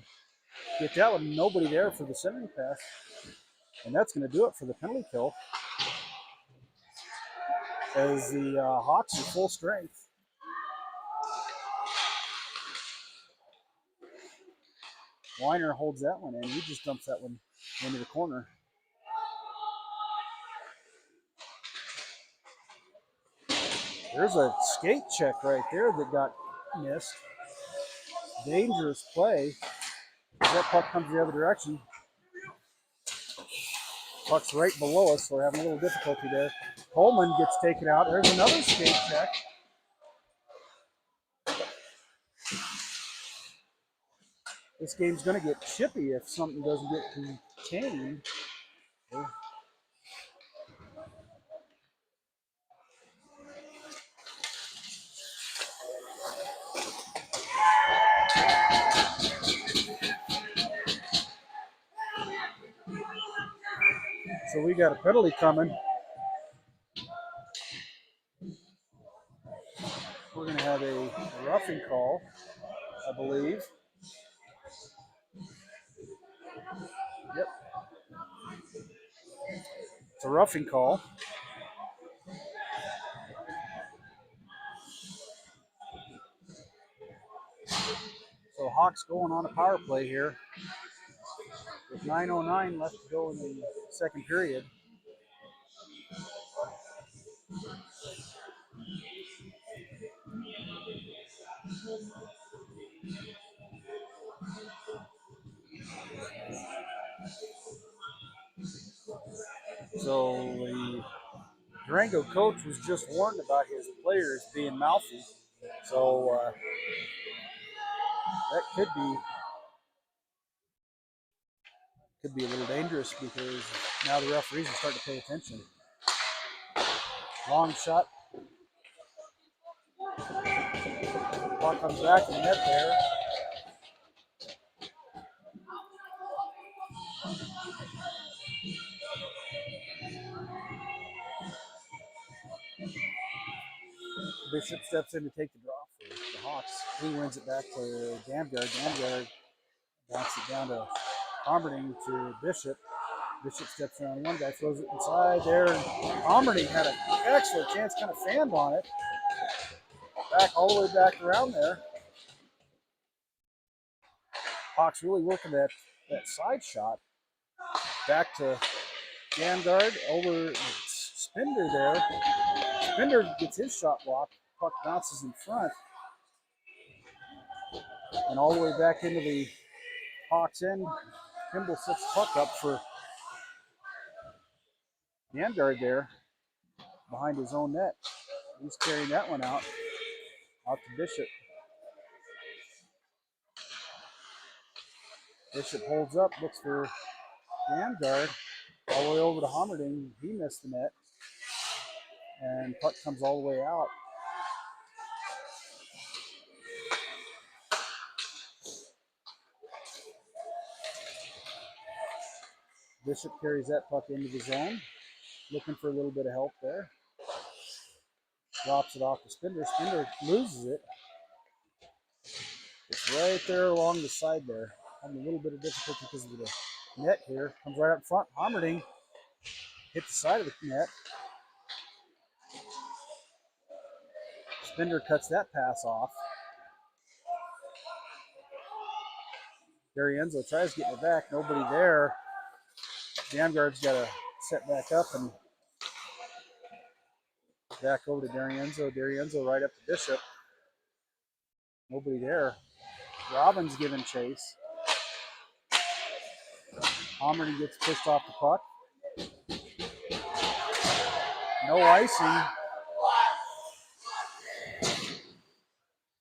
Get that one. Nobody there for the centering pass. And that's going to do it for the penalty kill. As the Hawks are full strength. Weiner holds that one in. He just dumps that one into the corner. There's a skate check right there that got missed. Dangerous play. That puck comes the other direction. Puck's right below us, so we're having a little difficulty there. Coleman gets taken out. There's another skate check. This game's going to get chippy if something doesn't get contained. So we got a penalty coming. We're going to have a roughing call, I believe. Yep. It's a roughing call. So Hawks going on a power play here with 9:09 left to go in the second period. So the Durango coach was just warned about his players being mouthy. So that could be a little dangerous because now the referees are starting to pay attention. Long shot. Ball comes back in the net there. Bishop steps in to take the draw for the Hawks. He wins it back to Damgard. Damgard backs it down to Homberding to Bishop. Bishop steps around one guy, throws it inside there. Homberding had an excellent chance, kind of fanned on it. Back all the way back around there. Hawks really working that side shot. Back to Damgard over Spinder there. Spinder gets his shot blocked. Puck bounces in front. And all the way back into the Hawks end. Kimball sets the puck up for Damgard there behind his own net. He's carrying that one out to Bishop. Bishop holds up, looks for Damgard. All the way over to Homberding. He missed the net. And puck comes all the way out. Bishop carries that puck into the zone. Looking for a little bit of help there. Drops it off to Spinder. Spinder loses it. It's right there along the side there. Having a little bit of difficulty because of the net here. Comes right up front. Homberding hit the side of the net. Spinder cuts that pass off. D'Arienzo tries getting it back. Nobody there. Damgard's got to set back up and back over to D'Arienzo. D'Arienzo right up to Bishop. Nobody there. Robbins giving chase. Homerton gets pushed off the puck. No icing.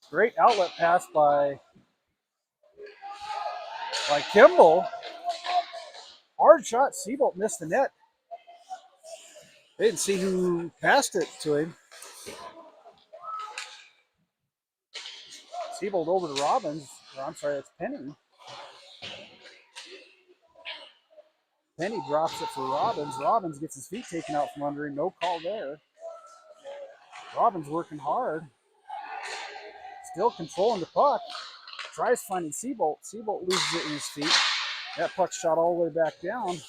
Great outlet pass by Kimball. Hard shot. Seabolt missed the net. They didn't see who passed it to him. Seabolt over to Robbins. Or, I'm sorry, that's Penny. Penny drops it for Robbins. Robbins gets his feet taken out from under him. No call there. Robbins working hard. Still controlling the puck. Tries finding Seabolt. Seabolt loses it in his feet. That puck shot all the way back down.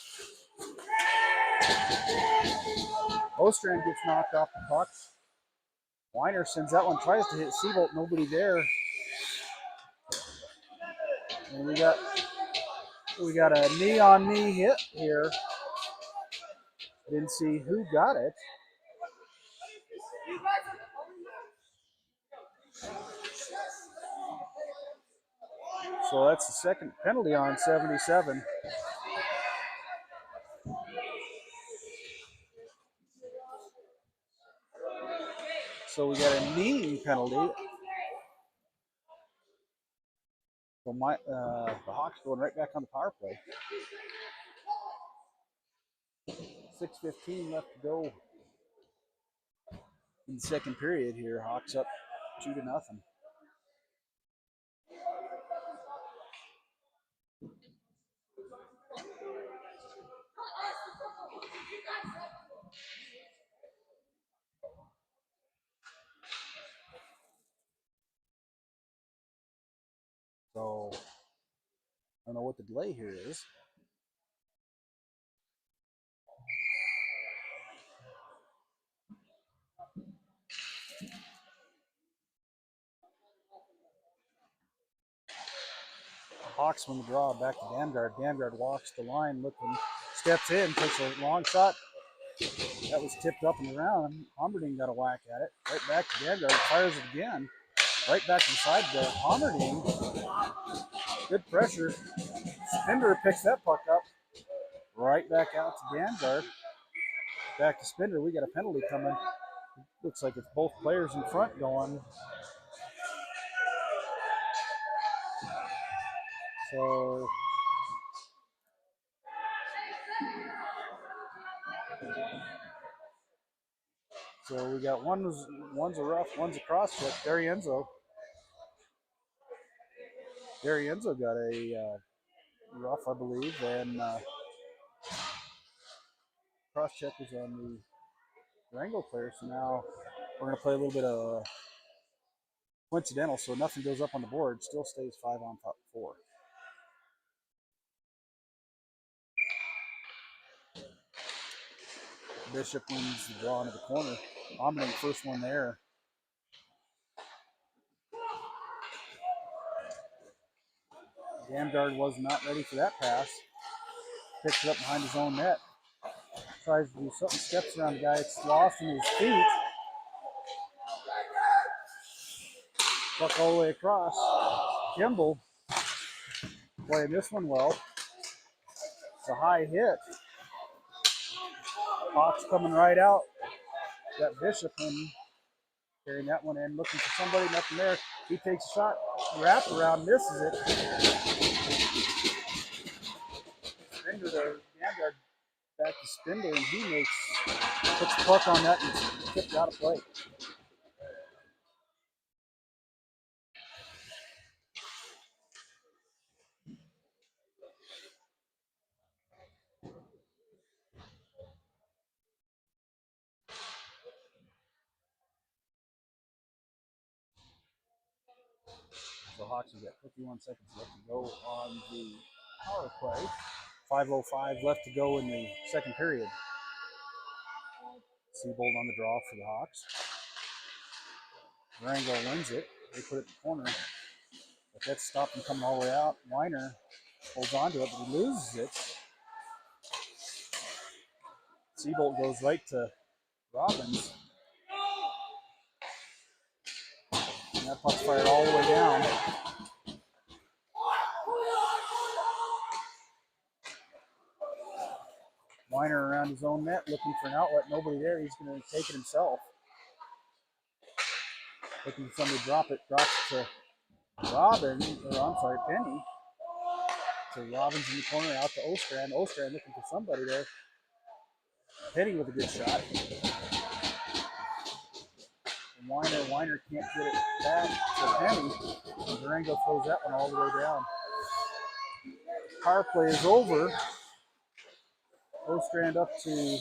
Ostrand gets knocked off the puck. Weiner sends that one, tries to hit Seabolt. Nobody there. And we got a knee-on-knee hit here. Didn't see who got it. So that's the second penalty on 77. So we got a kneeing penalty. So the Hawks going right back on the power play. 6:15 left to go in the second period here. Hawks up 2-0. So I don't know what the delay here is. Hawks win the draw back to Damgard. Damgard walks the line, looking, steps in, takes a long shot. That was tipped up and around. Homerton got a whack at it. Right back to Damgard, fires it again. Right back inside the Homerton. Good pressure. Spindler picks that puck up. Right back out to Damgard. Back to Spindler. We got a penalty coming. Looks like it's both players in front going. So we got one's a rough, one's a cross check. Darienzo got a rough, I believe, and cross check was on the Durango player. So now we're going to play a little bit of coincidental, so nothing goes up on the board. Still stays 5-on-4. Bishop wins the draw into the corner. Omni, first one there. Damgard was not ready for that pass. Picks it up behind his own net. Tries to do something, steps around the guy. It's lost in his feet. Puck all the way across. Kimball playing this one well. It's a high hit. Hawks coming right out. Got Bishop in, carrying that one in, looking for somebody, nothing there. He takes a shot, wrap around, misses it. Spindler there, Damgard back to Spindler, and he puts the puck on that and tipped out of play. So Hawks have got 51 seconds left to go on the power play. 5:05 left to go in the second period. Seabolt on the draw for the Hawks. Durango wins it. They put it in the corner. But that's stopped him coming all the way out. Weiner holds on to it, but he loses it. Seabolt goes right to Robbins. that puck's fired all the way down. Weiner around his own net looking for an outlet. Nobody there. He's going to take it himself. Looking for somebody to drop it. Drops it to Robin, or I'm sorry, Penny. To Robbins in the corner, out to Ostrand. Ostrand looking for somebody there. Penny with a good shot. And Weiner can't get it back to Penny. And Durango throws that one all the way down. Power play is over. Ostrand up to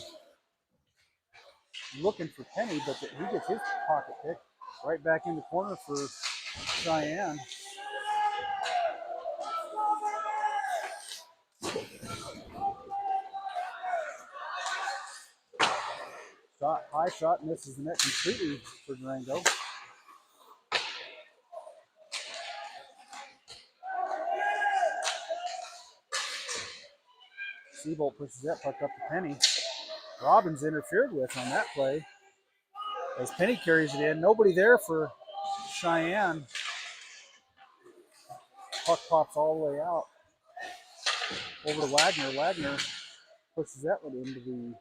looking for Penny, but he gets his pocket pick right back in the corner for Cheyenne. High shot, misses the net completely for Durango. Seabolt pushes that puck up to Penny. Robbins interfered with on that play as Penny carries it in. Nobody there for Cheyenne. Puck pops all the way out. Over to Wagner. Wagner pushes that one into the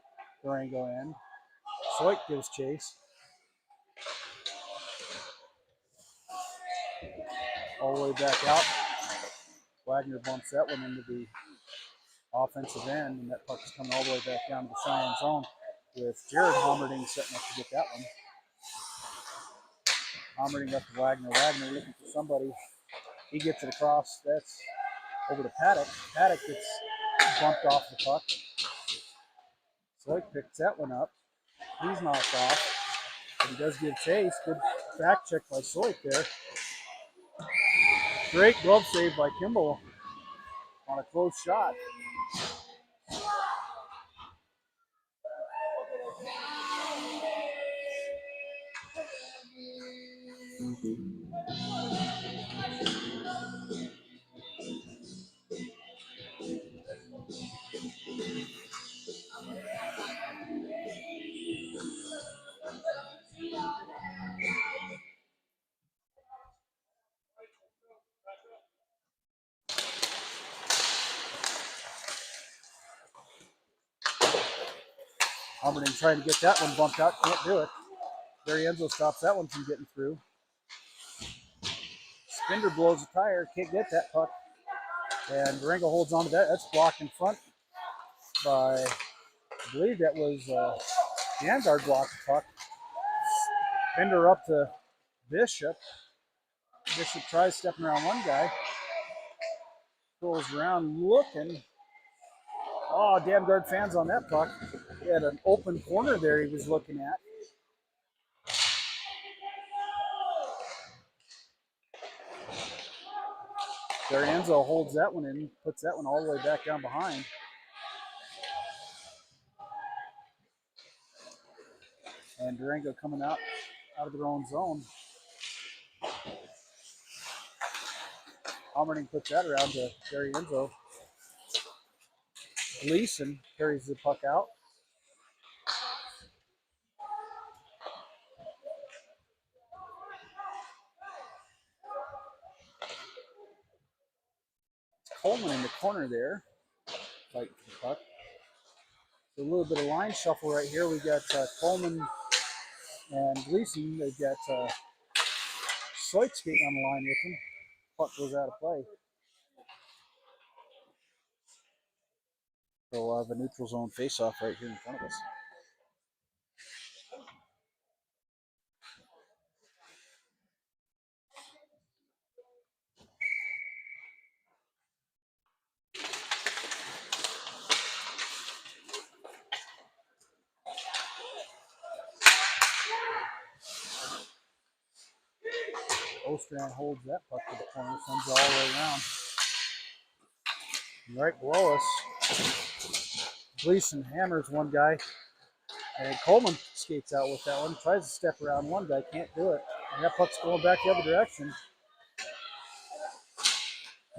Durango end. Soit gives chase. All the way back out. Wagner bumps that one into the offensive end, and that puck is coming all the way back down to the Cheyenne zone with Jared Hommerding setting up to get that one. Hommerding up to Wagner. Wagner looking for somebody. He gets it across. That's over to Paddock. Paddock gets bumped off the puck. Soit picks that one up. He's knocked off. But he does give chase. Good back check by Soit there. Great glove save by Kimball on a close shot. Hommerding trying to get that one bumped out. Can't do it. Barry Enzo stops that one from getting through. Spinder blows a tire. Can't get that puck. And Durango holds on to that. That's blocked in front by, I believe that was Vanguard blocked the puck. Spinder up to Bishop. Bishop tries stepping around one guy. Goes around looking. Oh, damn guard fans on that puck. He had an open corner there he was looking at. D'Arienzo holds that one in, puts that one all the way back down behind. And Durango coming out of their own zone. Hommerding puts that around to D'Arienzo. Gleason carries the puck out. Coleman in the corner there, fighting for the puck. So a little bit of line shuffle right here. We got Coleman and Gleason. They've got Soit skating on the line with him. Puck goes out of play. So we'll have a neutral zone face-off right here in front of us. Ostrand holds that puck to the corner, sends it all the way around. And right below us, Gleason hammers one guy, and Coleman skates out with that one. Tries to step around one guy, can't do it. And that puck's going back the other direction.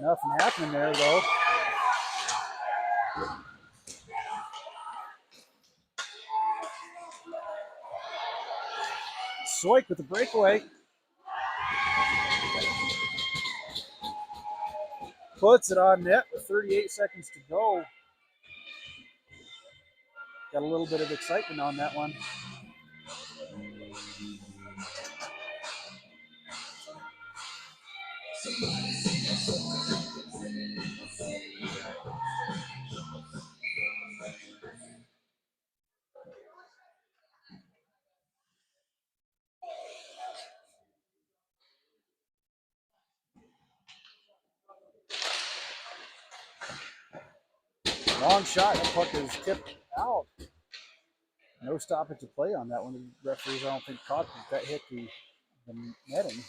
Nothing happening there though. Soit with the breakaway. Puts it on net with 38 seconds to go. Got a little bit of excitement on that one. Long shot. The puck is tipped out. No stoppage to play on that one. The referees, I don't think, caught that hit the netting.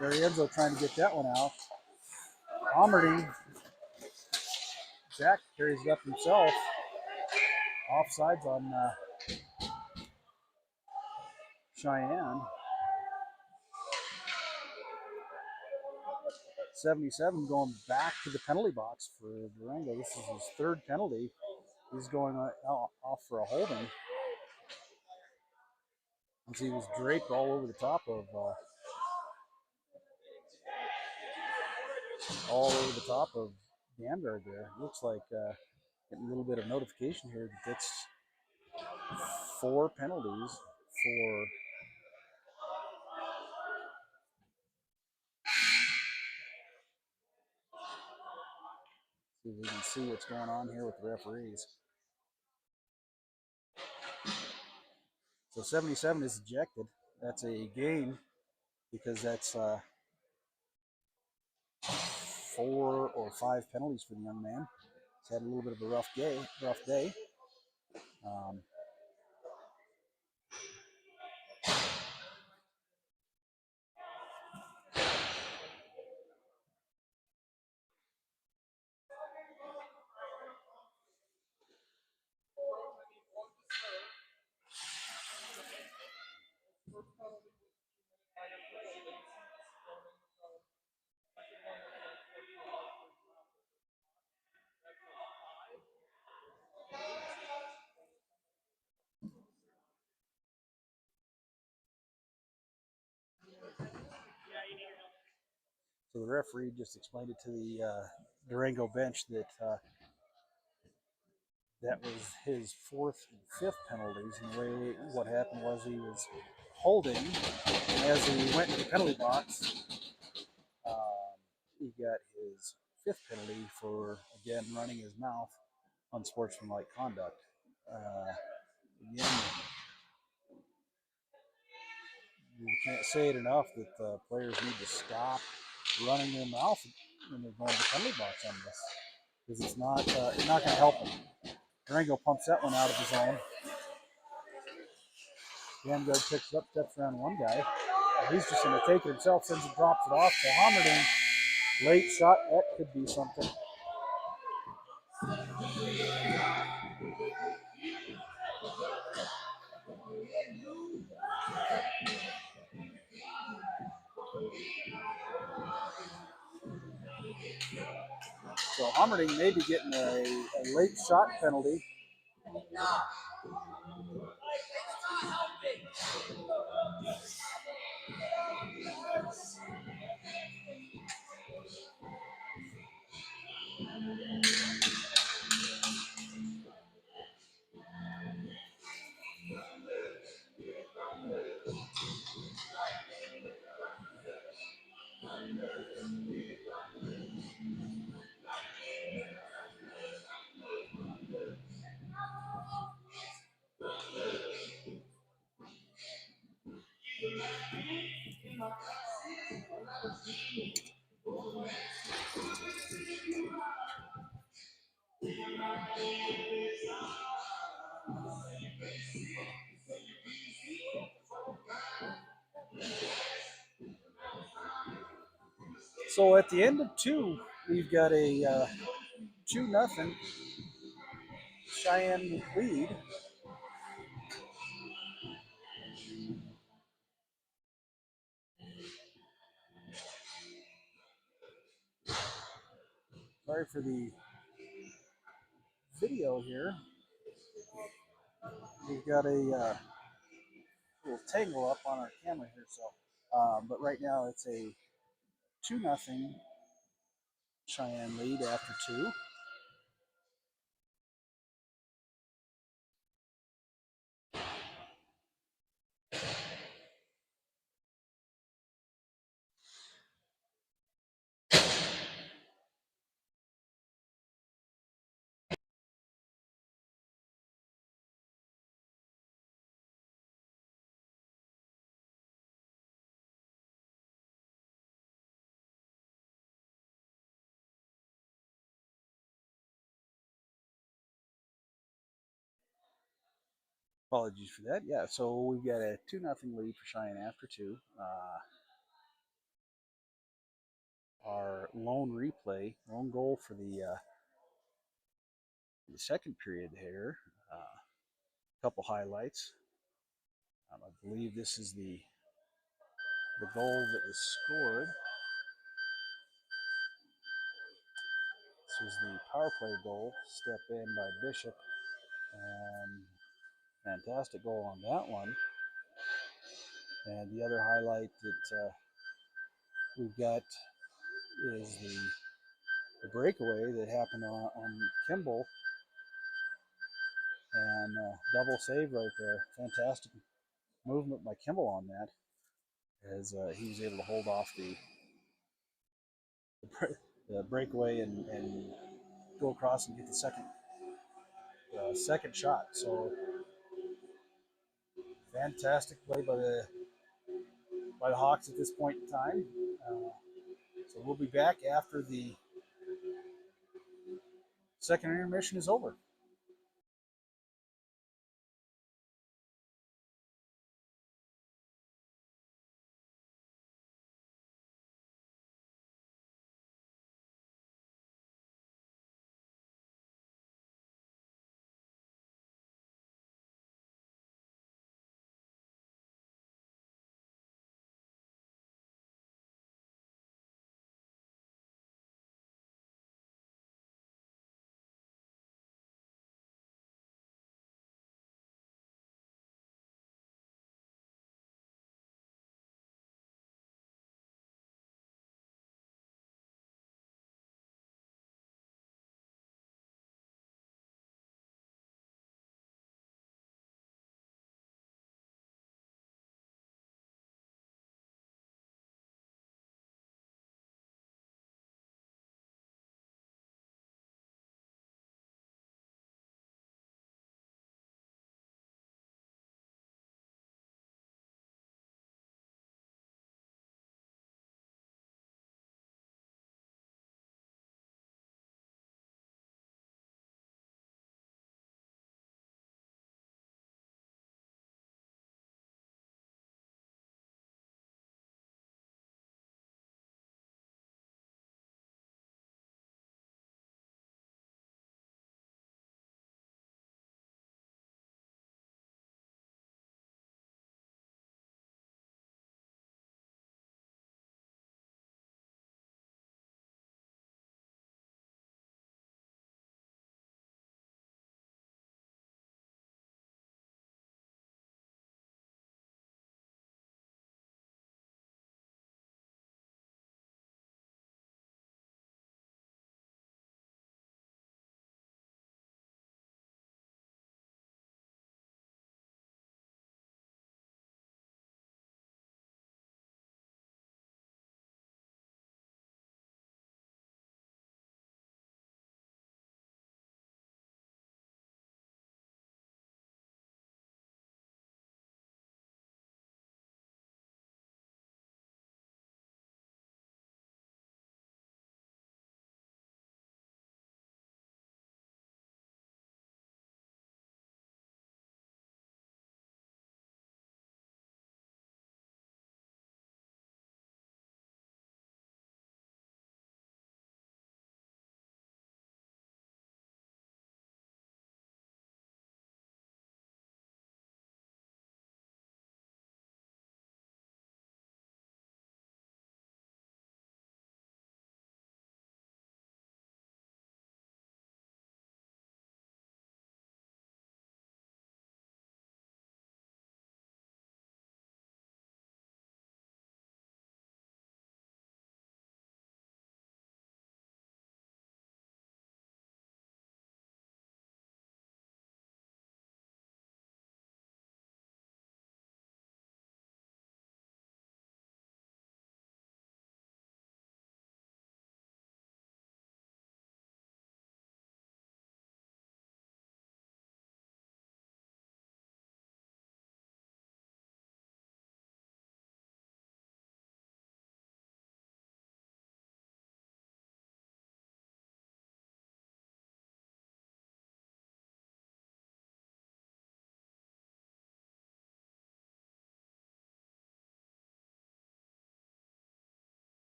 Enzo trying to get that one out. Omerty. Jack carries it up himself. Offsides on Cheyenne. 77 going back to the penalty box for Durango. This is his third penalty. He's going off for a holding. As he was draped all over the top of Damgard there. Looks like getting a little bit of notification here that that's 4 penalties for see if we can see what's going on here with the referees. So 77 is ejected. That's a gain because that's 4 or 5 penalties for the young man. He's had a little bit of a rough day. So the referee just explained it to the Durango bench that that was his 4th and 5th penalties. And the way what happened was he was holding, and as he went into the penalty box, he got his 5th penalty for, again, running his mouth, unsportsmanlike conduct. Again, you can't say it enough that players need to stop running their mouth when they're going to the penalty box on this, because it's not going to help them. Durango pumps that one out of his own. Damgard picks it up, steps around one guy. He's just going to take it himself, sends it, drops it off to Homerding. Late shot, that could be something. So Homerding may be getting a late shot penalty. So at the end of 2, we've got a 2-0 Cheyenne lead. Sorry for the video here. We've got a little tangle up on our camera here, so but right now it's a 2-0 Cheyenne lead after 2. Apologies for that. Yeah, so we've got a 2-0 lead for Cheyenne after 2. Our lone goal for the second period here. A couple highlights. I believe this is the goal that was scored. This was the power play goal, step in by Bishop, and fantastic goal on that one. And the other highlight that we've got is the breakaway that happened on Kimball, and double save right there. Fantastic movement by Kimball on that, as he was able to hold off the breakaway and go across and get the second shot. So fantastic play by the Hawks at this point in time. So we'll be back after the second intermission is over.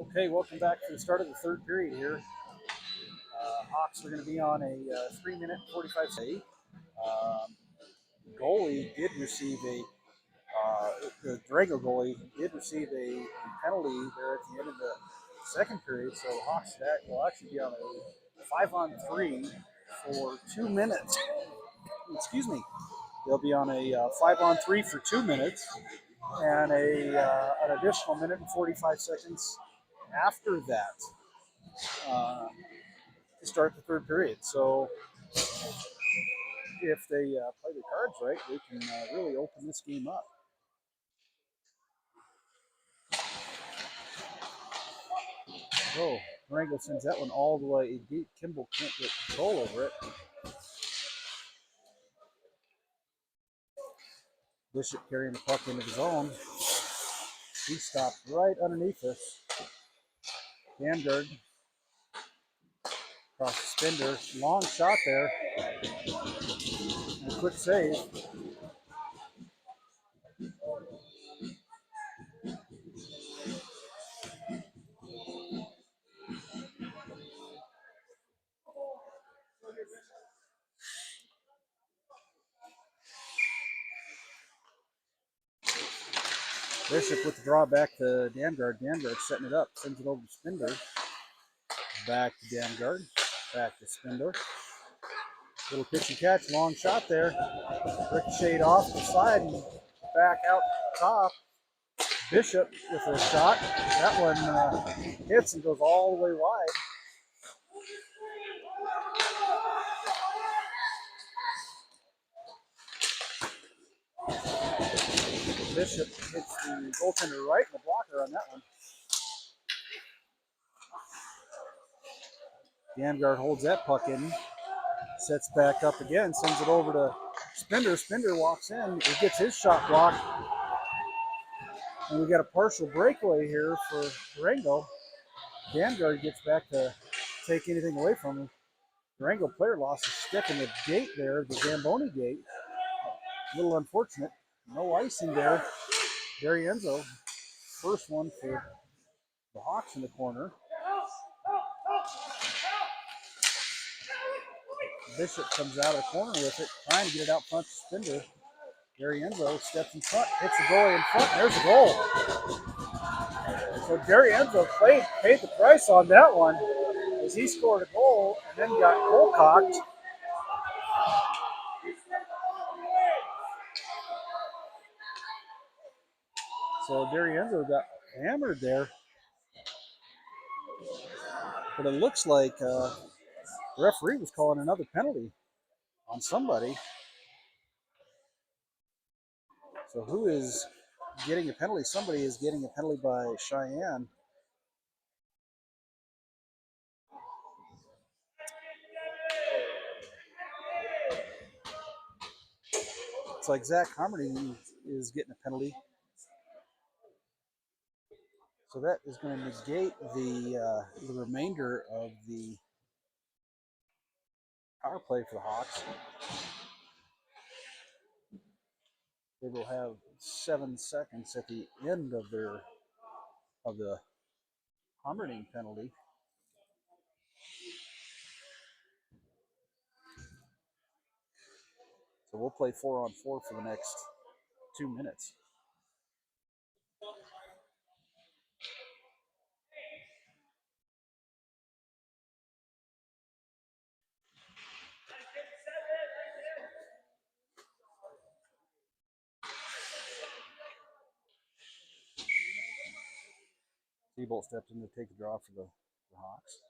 Okay, welcome back to the start of the third period here. Hawks are going to be on a 3-minute 45 second. Goalie did receive the Durango goalie did receive a penalty there at the end of the second period, so the Hawks will actually be on a 5-on-3 for 2 minutes. Excuse me. They'll be on a 5-on-3 for 2 minutes and an additional minute and 45 seconds after that to start the third period. So if they play their cards right, they can really open this game up. So Durango sends that one all the way deep. Kimball can't get control over it. Bishop carrying the puck into the zone. He stopped right underneath us. Vanguard across the spinner. Long shot there. And a quick save. Bishop with the draw back to Damgard. Damgard setting it up. Sends it over to Spindler. Back to Damgard. Back to Spindler. Little pitch and catch. Long shot there. Ricocheted off the side and back out top. Bishop with a shot. That one hits and goes all the way wide. Bishop hits the goaltender right in the blocker on that one. Damgard holds that puck in. Sets back up again. Sends it over to Spindler. Spindler walks in. He gets his shot blocked. And we got a partial breakaway here for Durango. Damgard gets back to take anything away from him. Durango player lost a stick in the gate there, the Zamboni gate. A little unfortunate. No icing there. Enzo, first one for the Hawks in the corner. Bishop comes out of the corner with it, trying to get it out front to Spindler. Enzo steps in front, hits the goalie in front, and there's a goal. So Enzo paid the price on that one as he scored a goal and then got goal cocked. So Enzo got hammered there. But it looks like the referee was calling another penalty on somebody. So who is getting a penalty? Somebody is getting a penalty by Cheyenne. It's like Zach Harmony is getting a penalty. So that is going to negate the remainder of the power play for the Hawks. They will have 7 seconds at the end of the Hummerding penalty. So we'll play 4-on-4 for the next 2 minutes. Seabolt steps in to take the draw for the Hawks.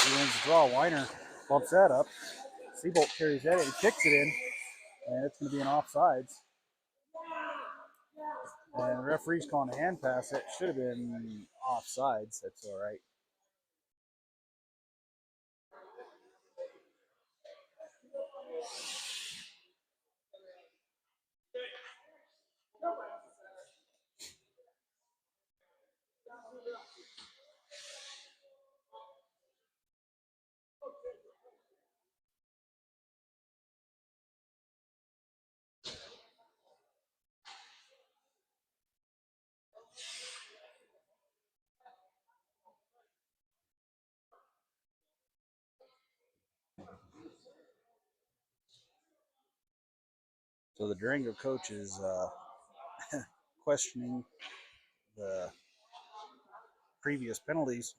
He wins the draw. Weiner bumps that up. Seabolt carries that in, kicks it in, and it's going to be an offsides. And the referee's calling a hand pass. It should have been offsides. That's all right. So the Durango coach is questioning the previous penalties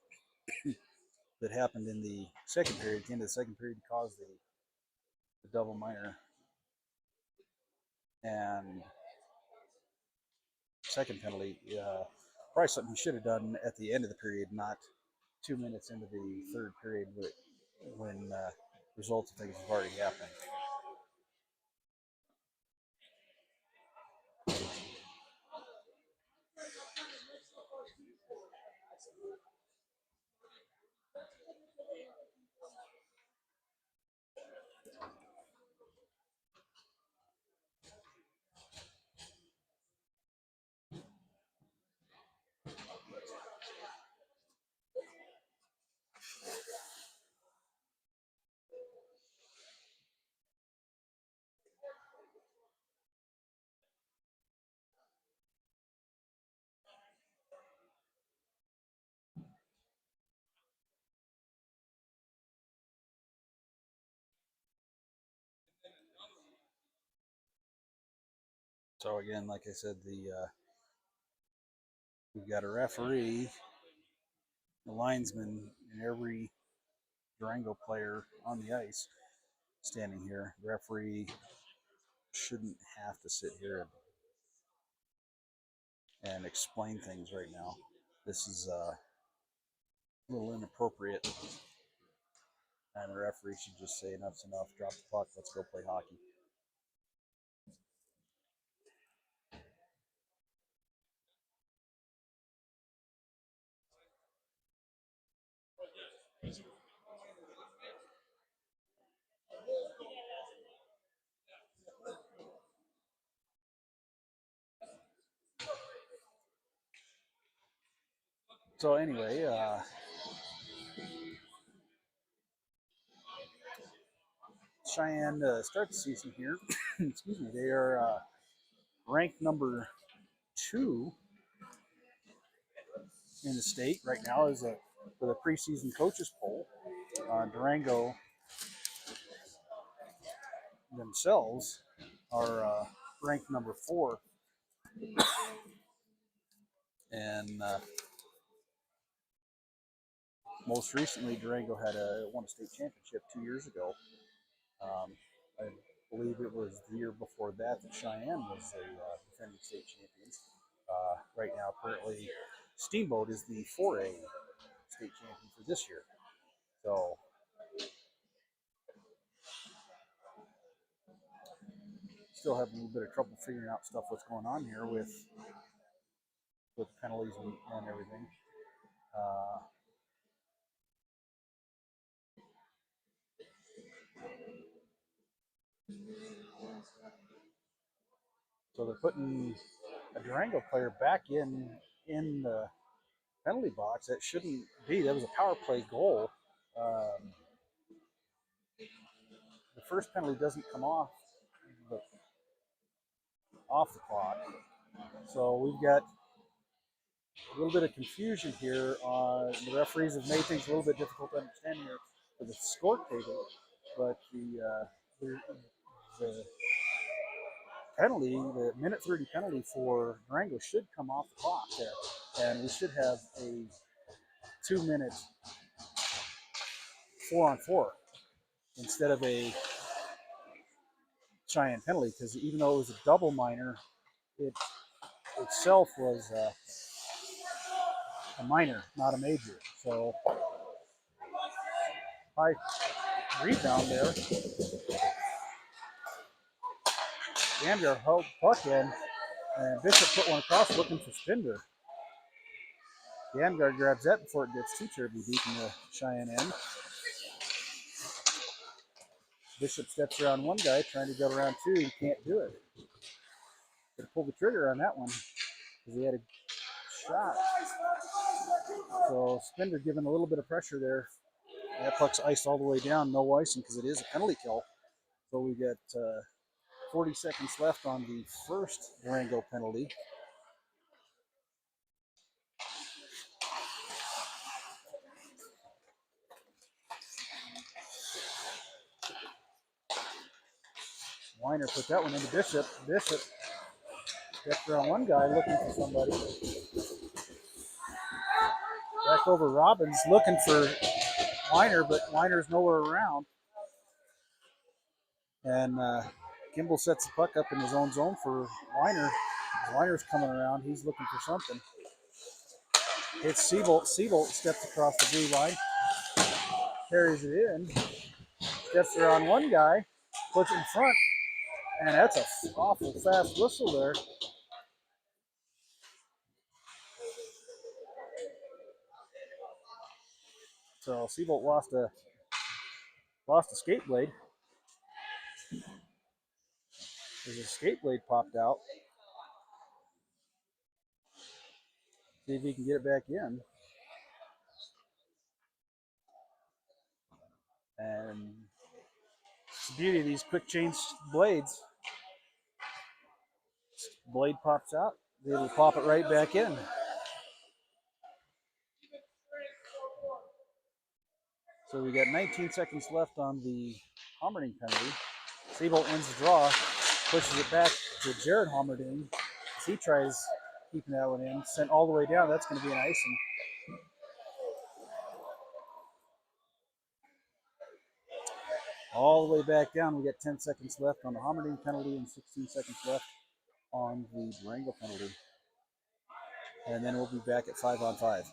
that happened in the second period, at the end of the second period, caused the double minor. And second penalty, probably something he should have done at the end of the period, not 2 minutes into the third period when results of things have already happened. So again, like I said, we've got a referee, the linesman, and every Durango player on the ice standing here. The referee shouldn't have to sit here and explain things right now. This is a little inappropriate, and the referee should just say enough's enough, drop the puck, let's go play hockey. So anyway, Cheyenne start the season here. Excuse me. They are ranked number 2 in the state right now as for the preseason coaches poll. Durango themselves are ranked number 4, and most recently Durango had won a state championship 2 years ago. I believe it was the year before that Cheyenne was the defending state champions. Right now, currently, Steamboat is the 4A state champion for this year. So, still having a little bit of trouble figuring out stuff what's going on here with penalties and everything. So they're putting a Durango player back in the penalty box. That shouldn't be. That was a power play goal. The first penalty doesn't come off the clock. So we've got a little bit of confusion here. The referees have made things a little bit difficult to understand here for the score table, but the penalty, the minute 30 penalty for Durango should come off the clock there, and we should have a 2-minute 4-on-4 instead of a Cheyenne penalty, because even though it was a double minor, it itself was a minor, not a major. So high rebound there. Gander held puck in, and Bishop put one across looking for Spinder. Gander grabs that before it gets too terribly deep in the Cheyenne end. Bishop steps around one guy, trying to go around 2. He can't do it. Could pull the trigger on that one because he had a shot. So Spinder giving a little bit of pressure there. That puck's iced all the way down, no icing because it is a penalty kill. So we got 40 seconds left on the first Durango penalty. Weiner put that one into Bishop. Bishop stepped around one guy looking for somebody. Back over Robbins looking for Weiner, but Weiner's nowhere around. And Kimball sets the puck up in his own zone for Weiner. Weiner's coming around. He's looking for something. It's Seabolt. Seabolt steps across the blue line, carries it in, steps around one guy, puts it in front, and that's an awful fast whistle there. So Seabolt lost a skate blade. His skate blade popped out. See if he can get it back in. And it's the beauty of these quick change blades. Blade pops out, it'll pop it right back in. So we got 19 seconds left on the Hommerding penalty. Seabolt wins the draw, pushes it back to Jared Hommerding as he tries keeping that one in. Sent all the way down, that's going to be an icing. All the way back down, we got 10 seconds left on the Hommerding penalty and 16 seconds left on the Durango penalty. And then we'll be back at 5-on-5.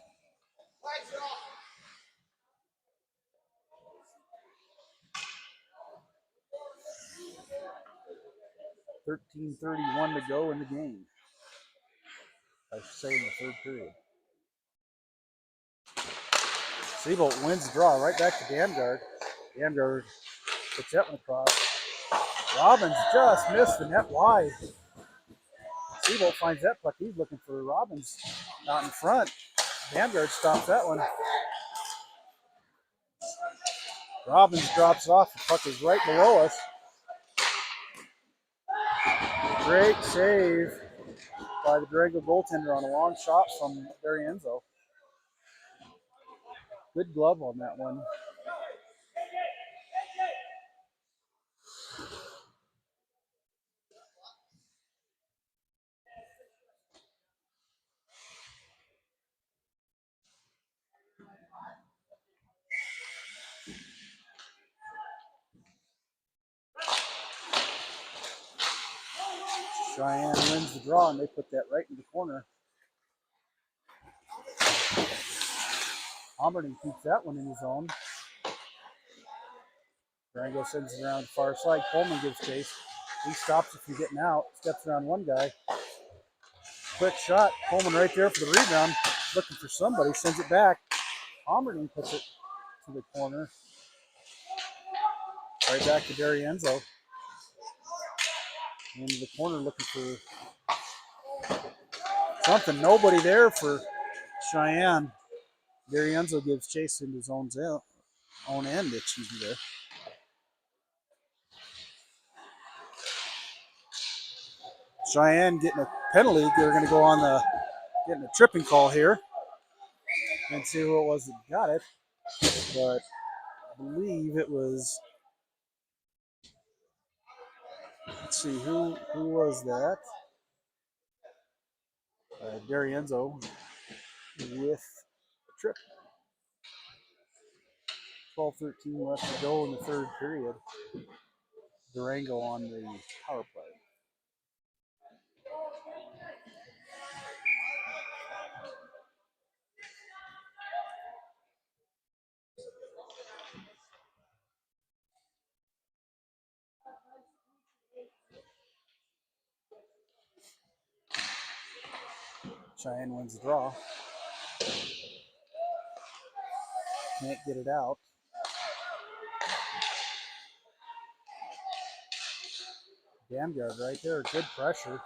13:31 to go in the game. I should say in the third period. Seabolt wins the draw right back to Damgard. Damgard puts that one across. Robbins just missed the net wide. Seabolt finds that puck. He's looking for Robbins out in front. Damgard stops that one. Robbins drops off. The puck is right below us. Great save by the Durango goaltender on a long shot from Barry Enzo. Good glove on that one. Cheyenne wins the draw, and they put that right in the corner. Hommerding keeps that one in his own. Durango sends it around the far side. Coleman gives chase. He stops it from getting out. Steps around one guy. Quick shot. Coleman right there for the rebound. Looking for somebody. Sends it back. Hommerding puts it to the corner. Right back to Barry Enzo. Into the corner looking for something. Nobody there for Cheyenne. Barry Enzo gives chase into his own end. Excuse me there. Cheyenne getting a penalty. They're going to go on getting a tripping call here and see who it was that got it. But I believe it was. Let's see who was that. Darienzo with a trip. 12-13 left to go in the third period. Durango on the power play. Cheyenne wins the draw. Can't get it out. Damgard right there. Good pressure.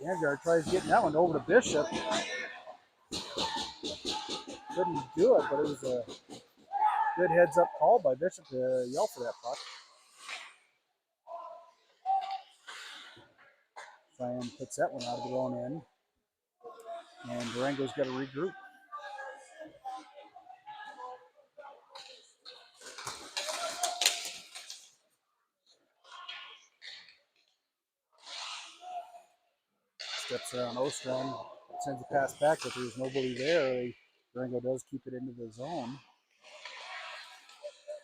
Damgard tries getting that one over to Bishop. Couldn't do it, but it was a good heads-up call by Bishop to yell for that puck. Cheyenne puts that one out of the own end. And Durango's got to regroup. steps around Ostrom, sends a pass back, but there's nobody there. Durango does keep it into the zone.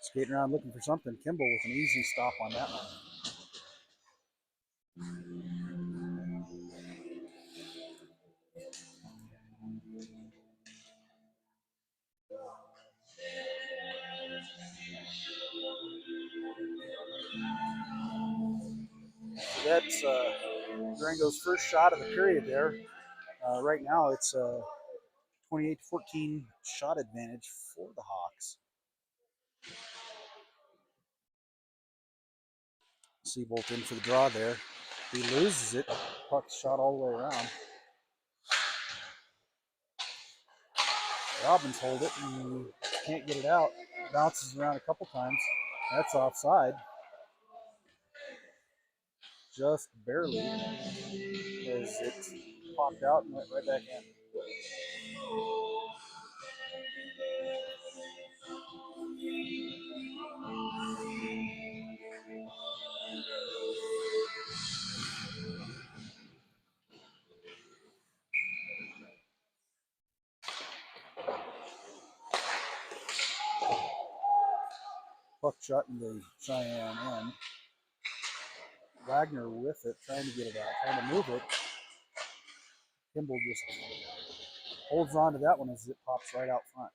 Skating around looking for something. Kimball with an easy stop on that one. So that's Durango's first shot of the period there. Right now it's 28-14 shot advantage for the Hawks. Seabolt in for the draw there. He loses it. Puck shot all the way around. Robbins hold it and can't get it out. Bounces around a couple times. That's offside. Just barely, as it popped out and went right back in. Puck shot in the Cheyenne end. Wagner with it, trying to get it out, trying to move it. Kimball just holds on to that one as it pops right out front.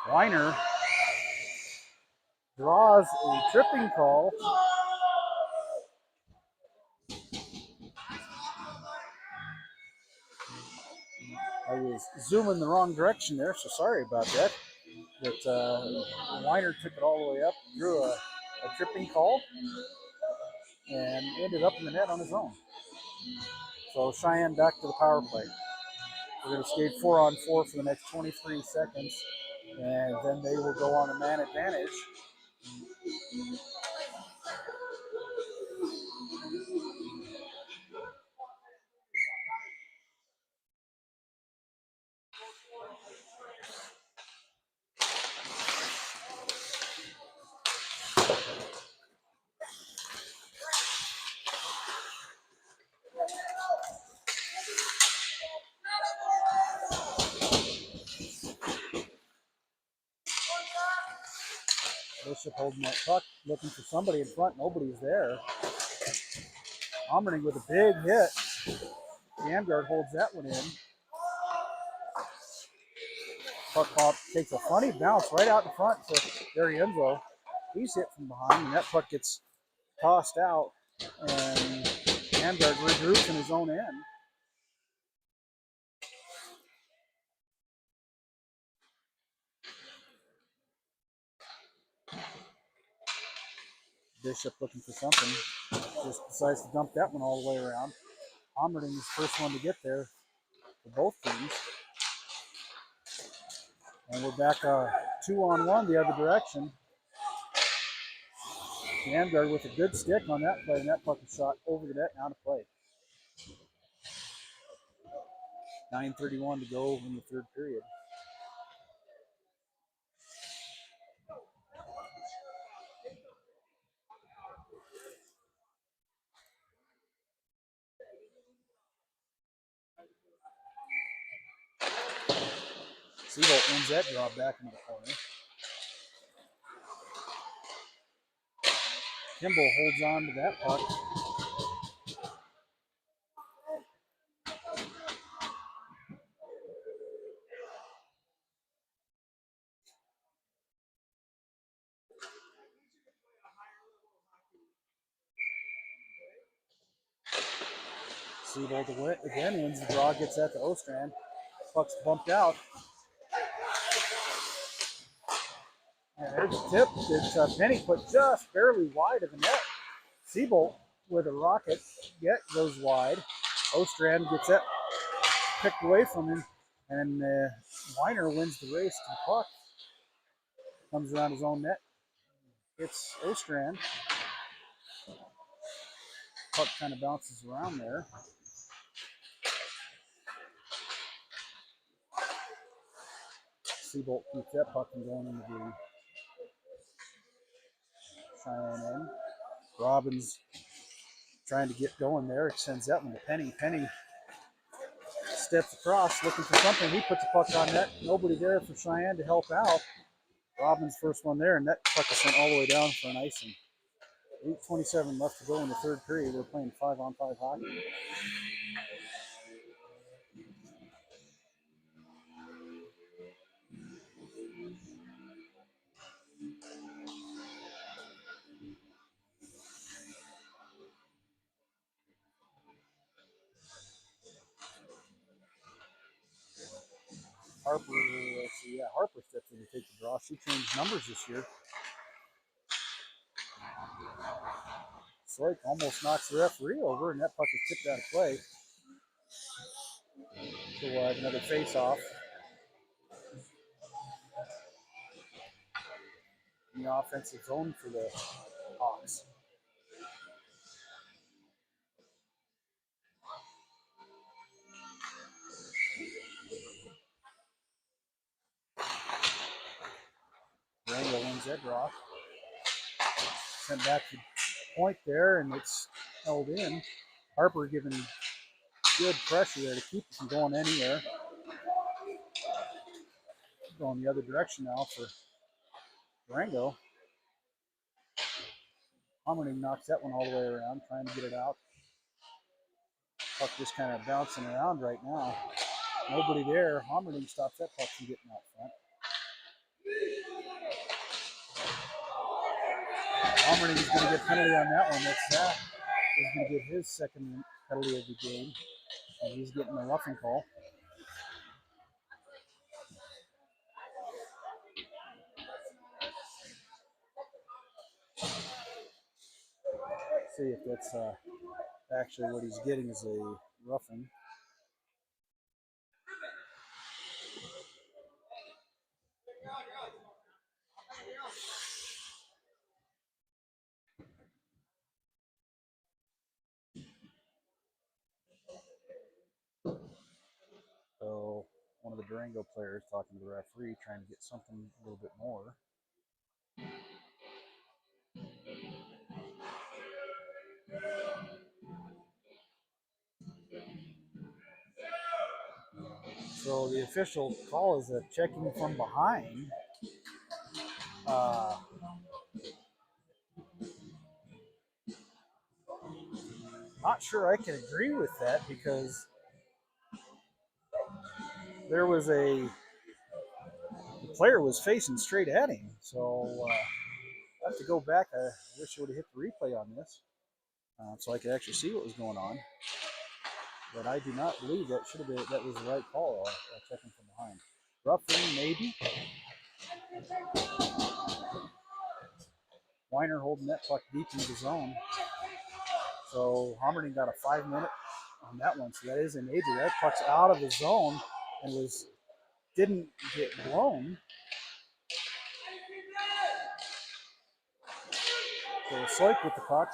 Weiner draws a tripping call. I was zooming the wrong direction there, so sorry about that. But Weiner took it all the way up, drew a tripping call, and ended up in the net on his own. So Cheyenne back to the power play. We're going to skate 4-on-4 for the next 23 seconds, and then they will go on a man advantage. Bishop holding that puck, looking for somebody in front. Nobody's there. Omering with a big hit. Jamgard holds that one in. Puck pop takes a funny bounce right out in front to Arienzo. He's hit from behind, and that puck gets tossed out. And Jamgard regroups in his own end. Bishop looking for something. Just decides to dump that one all the way around. Omering is the first one to get there for both teams. And we're back 2-on-1 the other direction. Jamgard with a good stick on that play, and that puck is shot over the net and out of play. 9:31 to go in the third period. Seabolt wins that draw back into the corner. Kimball holds on to that puck. Seabolt again wins the draw, gets that to Ostrand. Puck's bumped out. And there's a tip. It's Penny put just barely wide of the net. Seabolt with a rocket goes wide. Ostrand gets that picked away from him, and Weiner wins the race to the puck. Comes around his own net. It's Ostrand. Puck kind of bounces around there. Seabolt keeps that puck from going into the Cheyenne end. Robbins trying to get going there. Sends that one to Penny. Penny steps across looking for something. He puts the puck on net. Nobody there for Cheyenne to help out. Robbins' first one there, and that puck is sent all the way down for an icing. 8:27 left to go in the third period. We're playing 5-on-5 hockey. Harper steps in to take the draw. She changed numbers this year. Sloik almost knocks the referee over, and that puck is tipped out of play. So we'll have another face-off in the offensive zone for the Hawks. Durango wins that draw. Sent back to point there, and it's held in. Harper giving good pressure there to keep it from going anywhere. Going the other direction now for Durango. Hommerning knocks that one all the way around, trying to get it out. Puck just kind of bouncing around right now. Nobody there. Hommerning stops that puck from getting out front. Hommerning is going to get a penalty on that one. That's Zach is going to get his second penalty of the game. And he's getting a roughing call. See if that's actually what he's getting is a roughing. So one of the Durango players talking to the referee, trying to get something a little bit more. So the official call is a checking from behind. Not sure I can agree with that because there was the player was facing straight at him. So I have to go back. I wish I would have hit the replay on this so I could actually see what was going on. But I do not believe that should have been that was the right call. Checking from behind. Roughing maybe. Weiner holding that puck deep into the zone. So Hommerning got a 5-minute on that one. So that is a major. That puck's out of the zone and didn't get blown. So Sloik with the puck.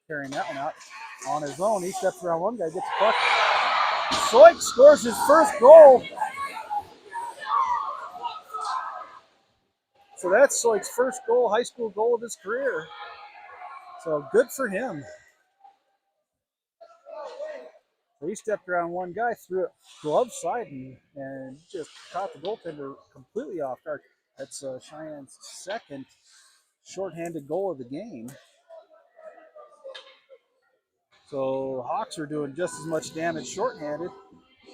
Carrying that one out on his own. He steps around one guy, gets the puck. Sloik scores his first goal. So that's Sloik's first goal, high school goal of his career. So good for him. So he stepped around one guy, threw it glove side, and just caught the goaltender completely off guard. That's Cheyenne's second shorthanded goal of the game. So Hawks are doing just as much damage shorthanded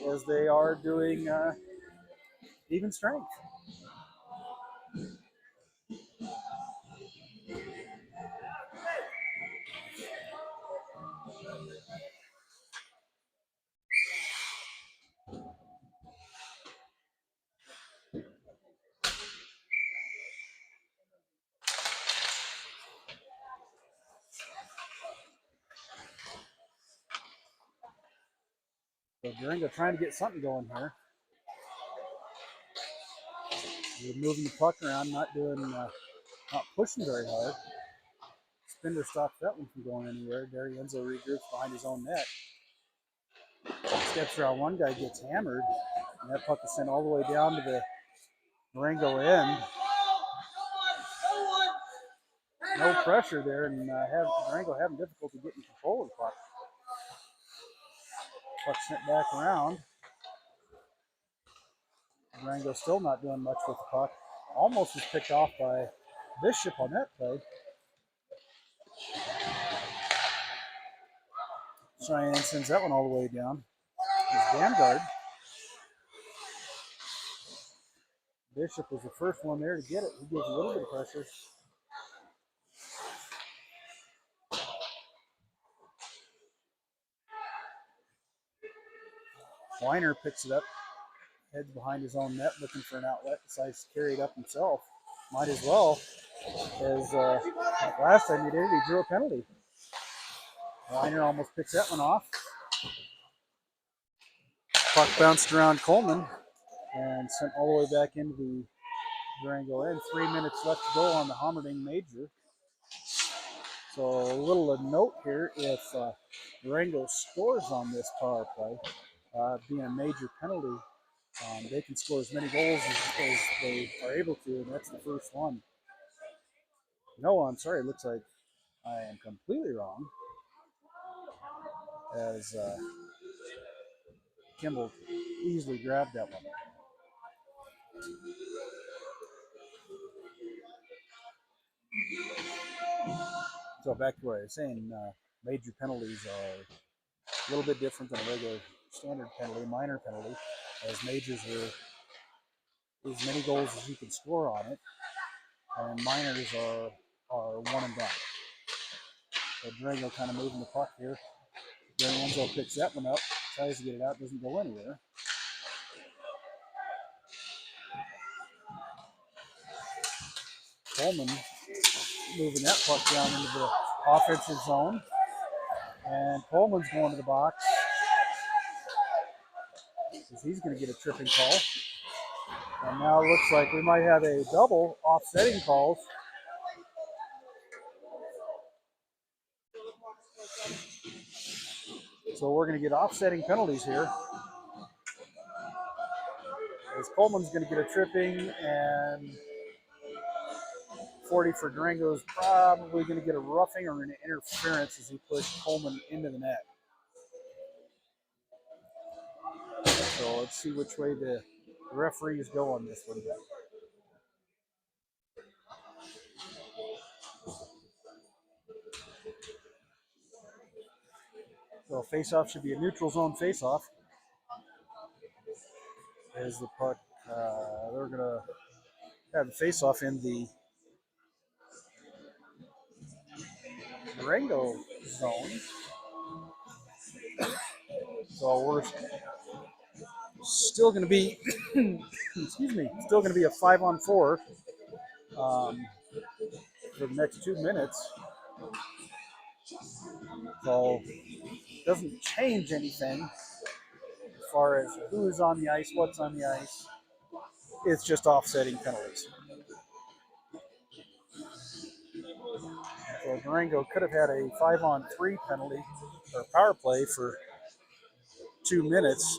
as they are doing even strength. So Durango trying to get something going here. We're moving the puck around, not pushing very hard. Spinner stops that one from going anywhere. Enzo regroups behind his own net. Steps around one guy, gets hammered, and that puck is sent all the way down to the Durango end. No pressure there, and Durango having difficulty getting control of the puck. Puck sent back around. Durango still not doing much with the puck. Almost was picked off by Bishop on that play. Cheyenne sends that one all the way down. His Vanguard. Bishop was the first one there to get it. He gives a little bit of pressure. Weiner picks it up, heads behind his own net looking for an outlet, decides to carry it up himself. Might as well, as last time he did it, he drew a penalty. Weiner almost picks that one off. Puck bounced around Coleman and sent all the way back into the Durango end. 3 minutes left to go on the Hommerding Major. So a little of note here, if Durango scores on this power play, being a major penalty, they can score as many goals as they are able to, and that's the first one. No, I'm sorry, it looks like I am completely wrong, as Kimball easily grabbed that one. So back to what I was saying, major penalties are a little bit different than a regular standard penalty, minor penalty, as majors are as many goals as you can score on it, and minors are one and done. So Durango kind of moving the puck here. Enzo picks that one up, tries to get it out, doesn't go anywhere. Coleman moving that puck down into the offensive zone. And Coleman's going to the box. He's going to get a tripping call. And now it looks like we might have a double offsetting calls. So we're going to get offsetting penalties here. As Coleman's going to get a tripping, and 40 for Durango is probably going to get a roughing or an interference as he pushed Coleman into the net. So let's see which way the referees go on this one. So face-off should be a neutral zone face-off. As the puck, they're going to have the face-off in the Durango zone. So we're still going to be, excuse me, still going to be a 5-on-4 for the next 2 minutes. So it doesn't change anything as far as who's on the ice, what's on the ice. It's just offsetting penalties. So Durango could have had a 5-on-3 penalty or power play for 2 minutes.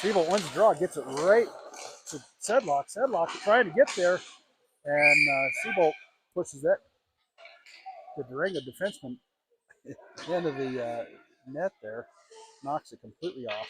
Siebel wins the draw, gets it right to Sedlock. Sedlock trying to get there, and Siebel pushes that. The Durango defenseman at the end of the net there knocks it completely off.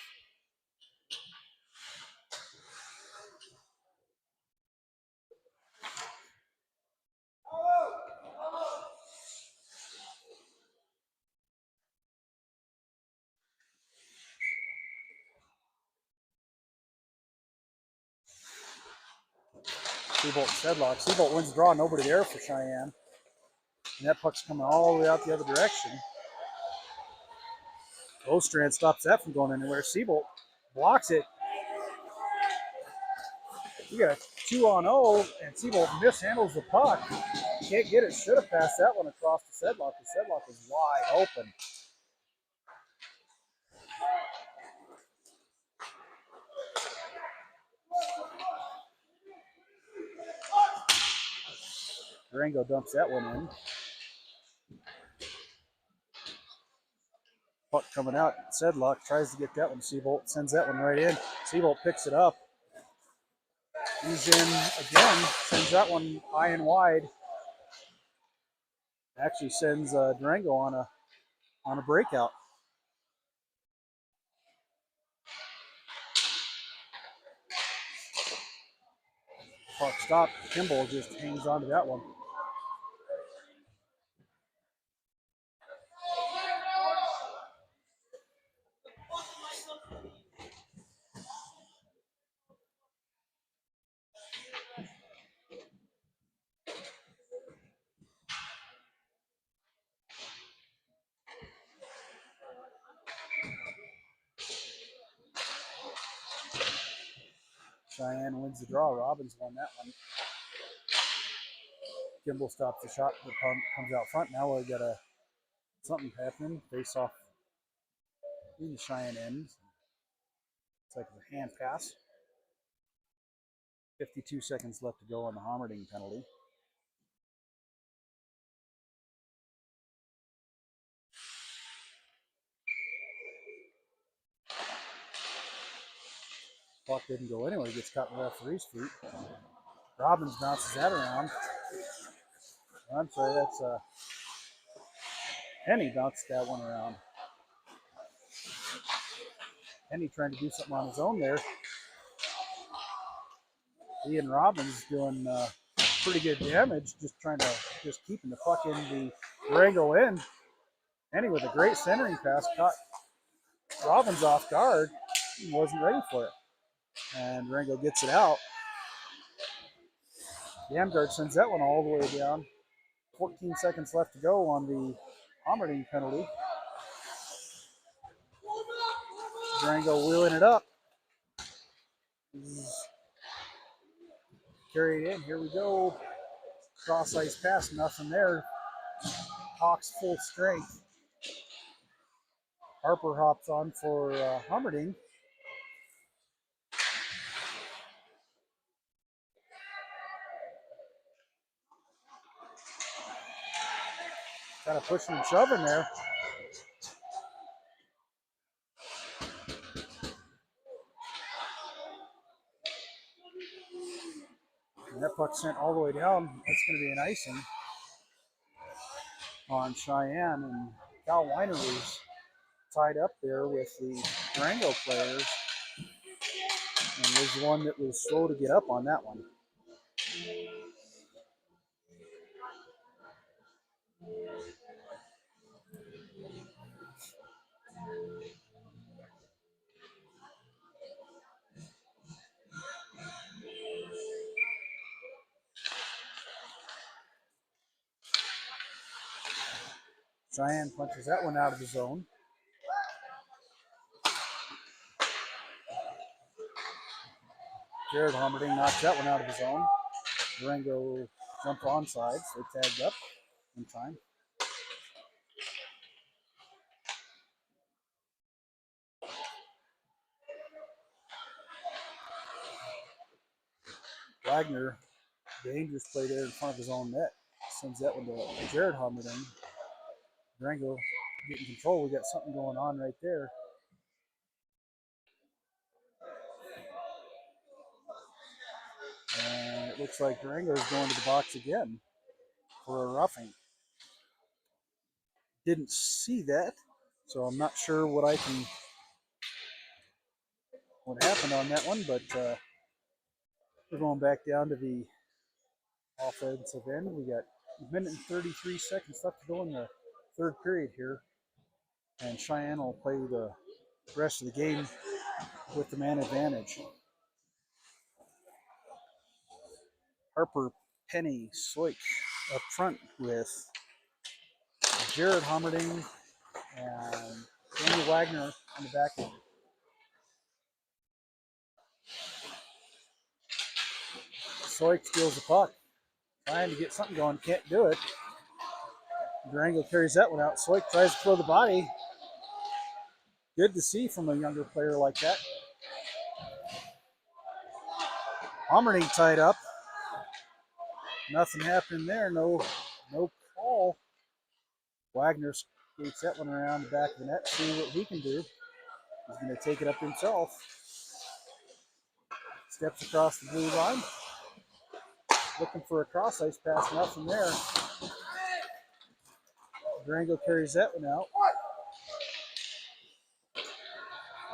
Seabolt and Sedlock. Seabolt wins the draw, nobody there for Cheyenne. And that puck's coming all the way out the other direction. Ostrand stops that from going anywhere. Siebold blocks it. We got a 2-on-0, and Siebold mishandles the puck. Can't get it. Should have passed that one across to Sedlock. The Sedlock is wide open. Durango dumps that one in. Puck coming out. Sedlock tries to get that one. Siebold sends that one right in. Siebold picks it up. He's in again. Sends that one high and wide. Actually sends Durango on a breakout. Puck stopped. Kimball just hangs on to that one. Cheyenne wins the draw. Robbins won that one. Kimball stops the shot. The pump comes out front. Now we got something happening. Face off in the Cheyenne end. It's like a hand pass. 52 seconds left to go on the Hommerding penalty. Puck didn't go anywhere. He gets caught in the referee's feet. Robbins bounces that around. I'm sorry, that's Penny bounced that one around. Penny trying to do something on his own there. Ian Robbins doing pretty good damage, just trying to keeping the puck in the Durango end. Penny with a great centering pass caught Robbins off guard. He wasn't ready for it. And Durango gets it out. Damgard sends that one all the way down. 14 seconds left to go on the Hommerding penalty. Durango wheeling it up. Carried in. Here we go. Cross ice pass. Nothing there. Hawks full strength. Harper hops on for Hommerding. Kind of pushing and shoving there. And that puck sent all the way down. That's going to be an icing on Cheyenne. And Cal Weiner was tied up there with the Durango players and was the one that was slow to get up on that one. Cheyenne punches that one out of the zone. Jared Hommerding knocks that one out of the zone. Durango jump onside, so they tagged up in time. Wagner, dangerous play there in front of his own net. Sends that one to Jared Hommerding. Durango getting control. We got something going on right there. And it looks like Durango is going to the box again for a roughing. Didn't see that, so I'm not sure what happened on that one, but we're going back down to the offensive end. We got a minute and 33 seconds left to go in the third period here, and Cheyenne will play the rest of the game with the man advantage. Harper, Penny, Sloik up front with Jared Homerding and Daniel Wagner on the back end. Soik steals the puck. Trying to get something going, can't do it. Durango carries that one out. Soik tries to throw the body. Good to see from a younger player like that. Homerding tied up. Nothing happened there. No call. Wagner skates that one around the back of the net. See what he can do. He's going to take it up himself. Steps across the blue line. Looking for a cross ice pass. Nothing there. Durango carries that one out.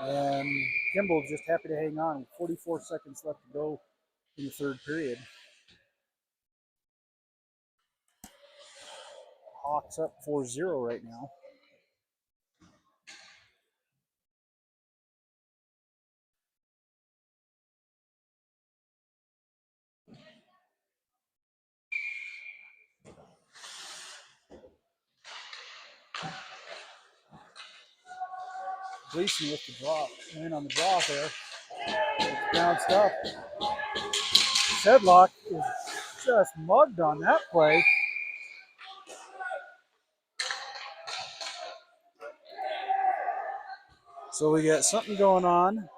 And Kimball just happy to hang on. 44 seconds left to go in the third period. Hawks up 4-0 right now. Gleason with the drop. In on the draw there. It's bounced up. Sedlock is just mugged on that play. So we got something going on.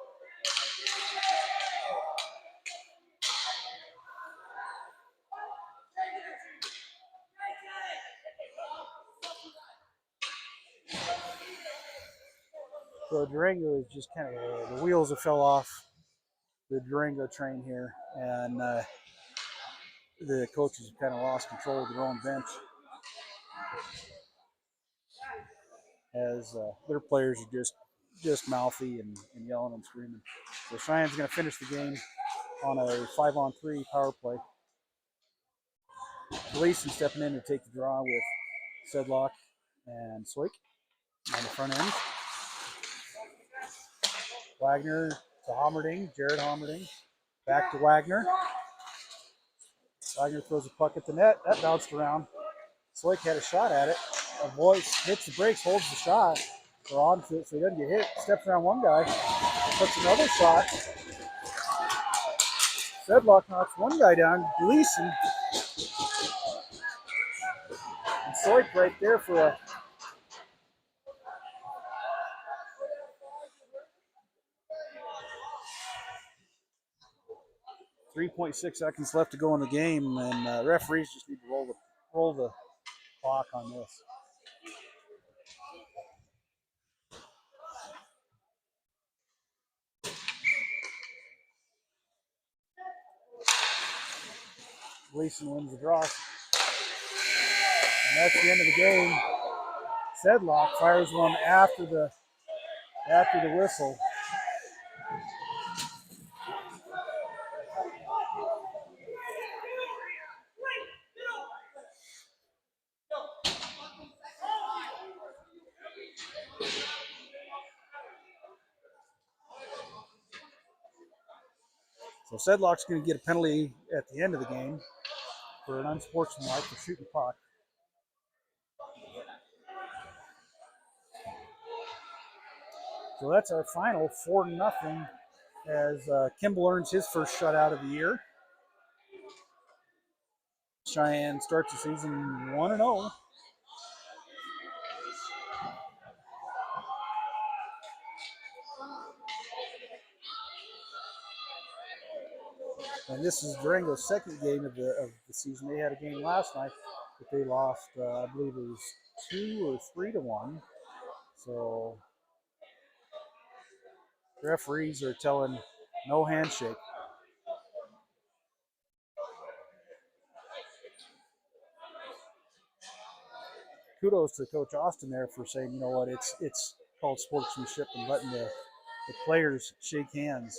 So Durango is just kind of, the wheels have fell off the Durango train here, and the coaches have kind of lost control of their own bench as their players are just mouthy and yelling and screaming. So Cheyenne's going to finish the game on a 5-on-3 power play. Gunnison stepping in to take the draw with Sedlock and Soik on the front end. Wagner to Homerding, Jared Homerding. Back to Wagner. Wagner throws a puck at the net. That bounced around. Soik had a shot at it. Avoids, hits the brakes, holds the shot. They're on to it so he doesn't get hit. Steps around one guy. Puts another shot. Sedlock knocks one guy down. Gunnison. And Soik right there for a 3.6 seconds left to go in the game, and referees just need to roll the clock on this. Gleason wins the draw. And that's the end of the game. Sedlock fires one after the whistle. So Sedlock's going to get a penalty at the end of the game for an unsportsmanlike for shooting puck. So that's our final 4-0 as Kimball earns his first shutout of the year. Cheyenne starts the season 1-0. And this is Durango's second game of the season. They had a game last night, but they lost, I believe it was 2 or 3-1. So referees are telling no handshake. Kudos to Coach Austin there for saying, you know what, it's called sportsmanship and letting the players shake hands.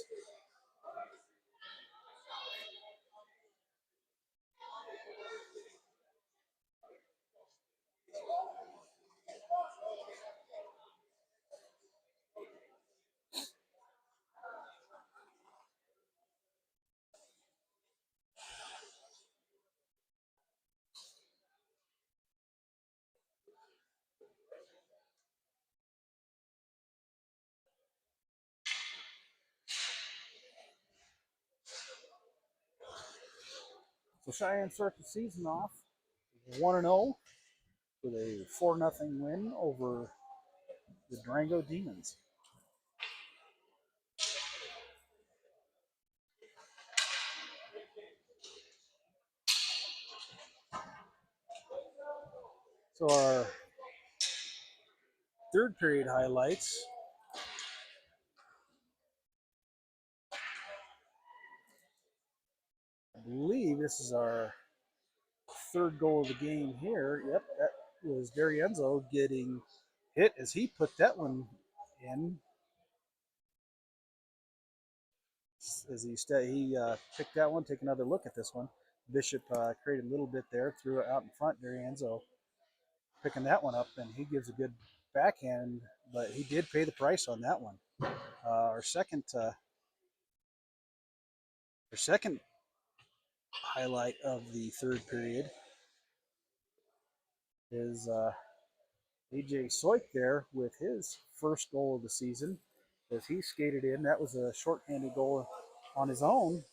So Cheyenne starts the season off 1-0 with a 4-0 win over the Durango Demons. So our third period highlights. I believe this is our third goal of the game here. Yep, that was Darienzo getting hit as he put that one in. As he picked that one, take another look at this one. Bishop created a little bit there, threw it out in front. Darienzo picking that one up, and he gives a good backhand, but he did pay the price on that one. Our second highlight of the third period is AJ Soik there with his first goal of the season as he skated in. That was a shorthanded goal on his own,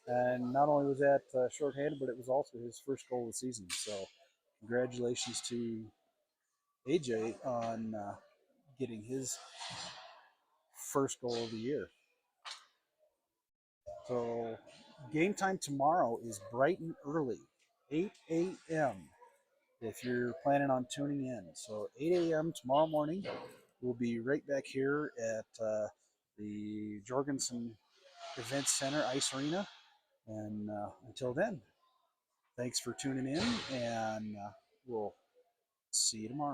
and not only was that shorthanded, but it was also his first goal of the season. So congratulations to AJ on getting his first goal of the year. So game time tomorrow is bright and early, 8 a.m. if you're planning on tuning in. So 8 a.m. tomorrow morning, we'll be right back here at the Jorgensen Event Center Ice Arena. And until then, thanks for tuning in, and we'll see you tomorrow.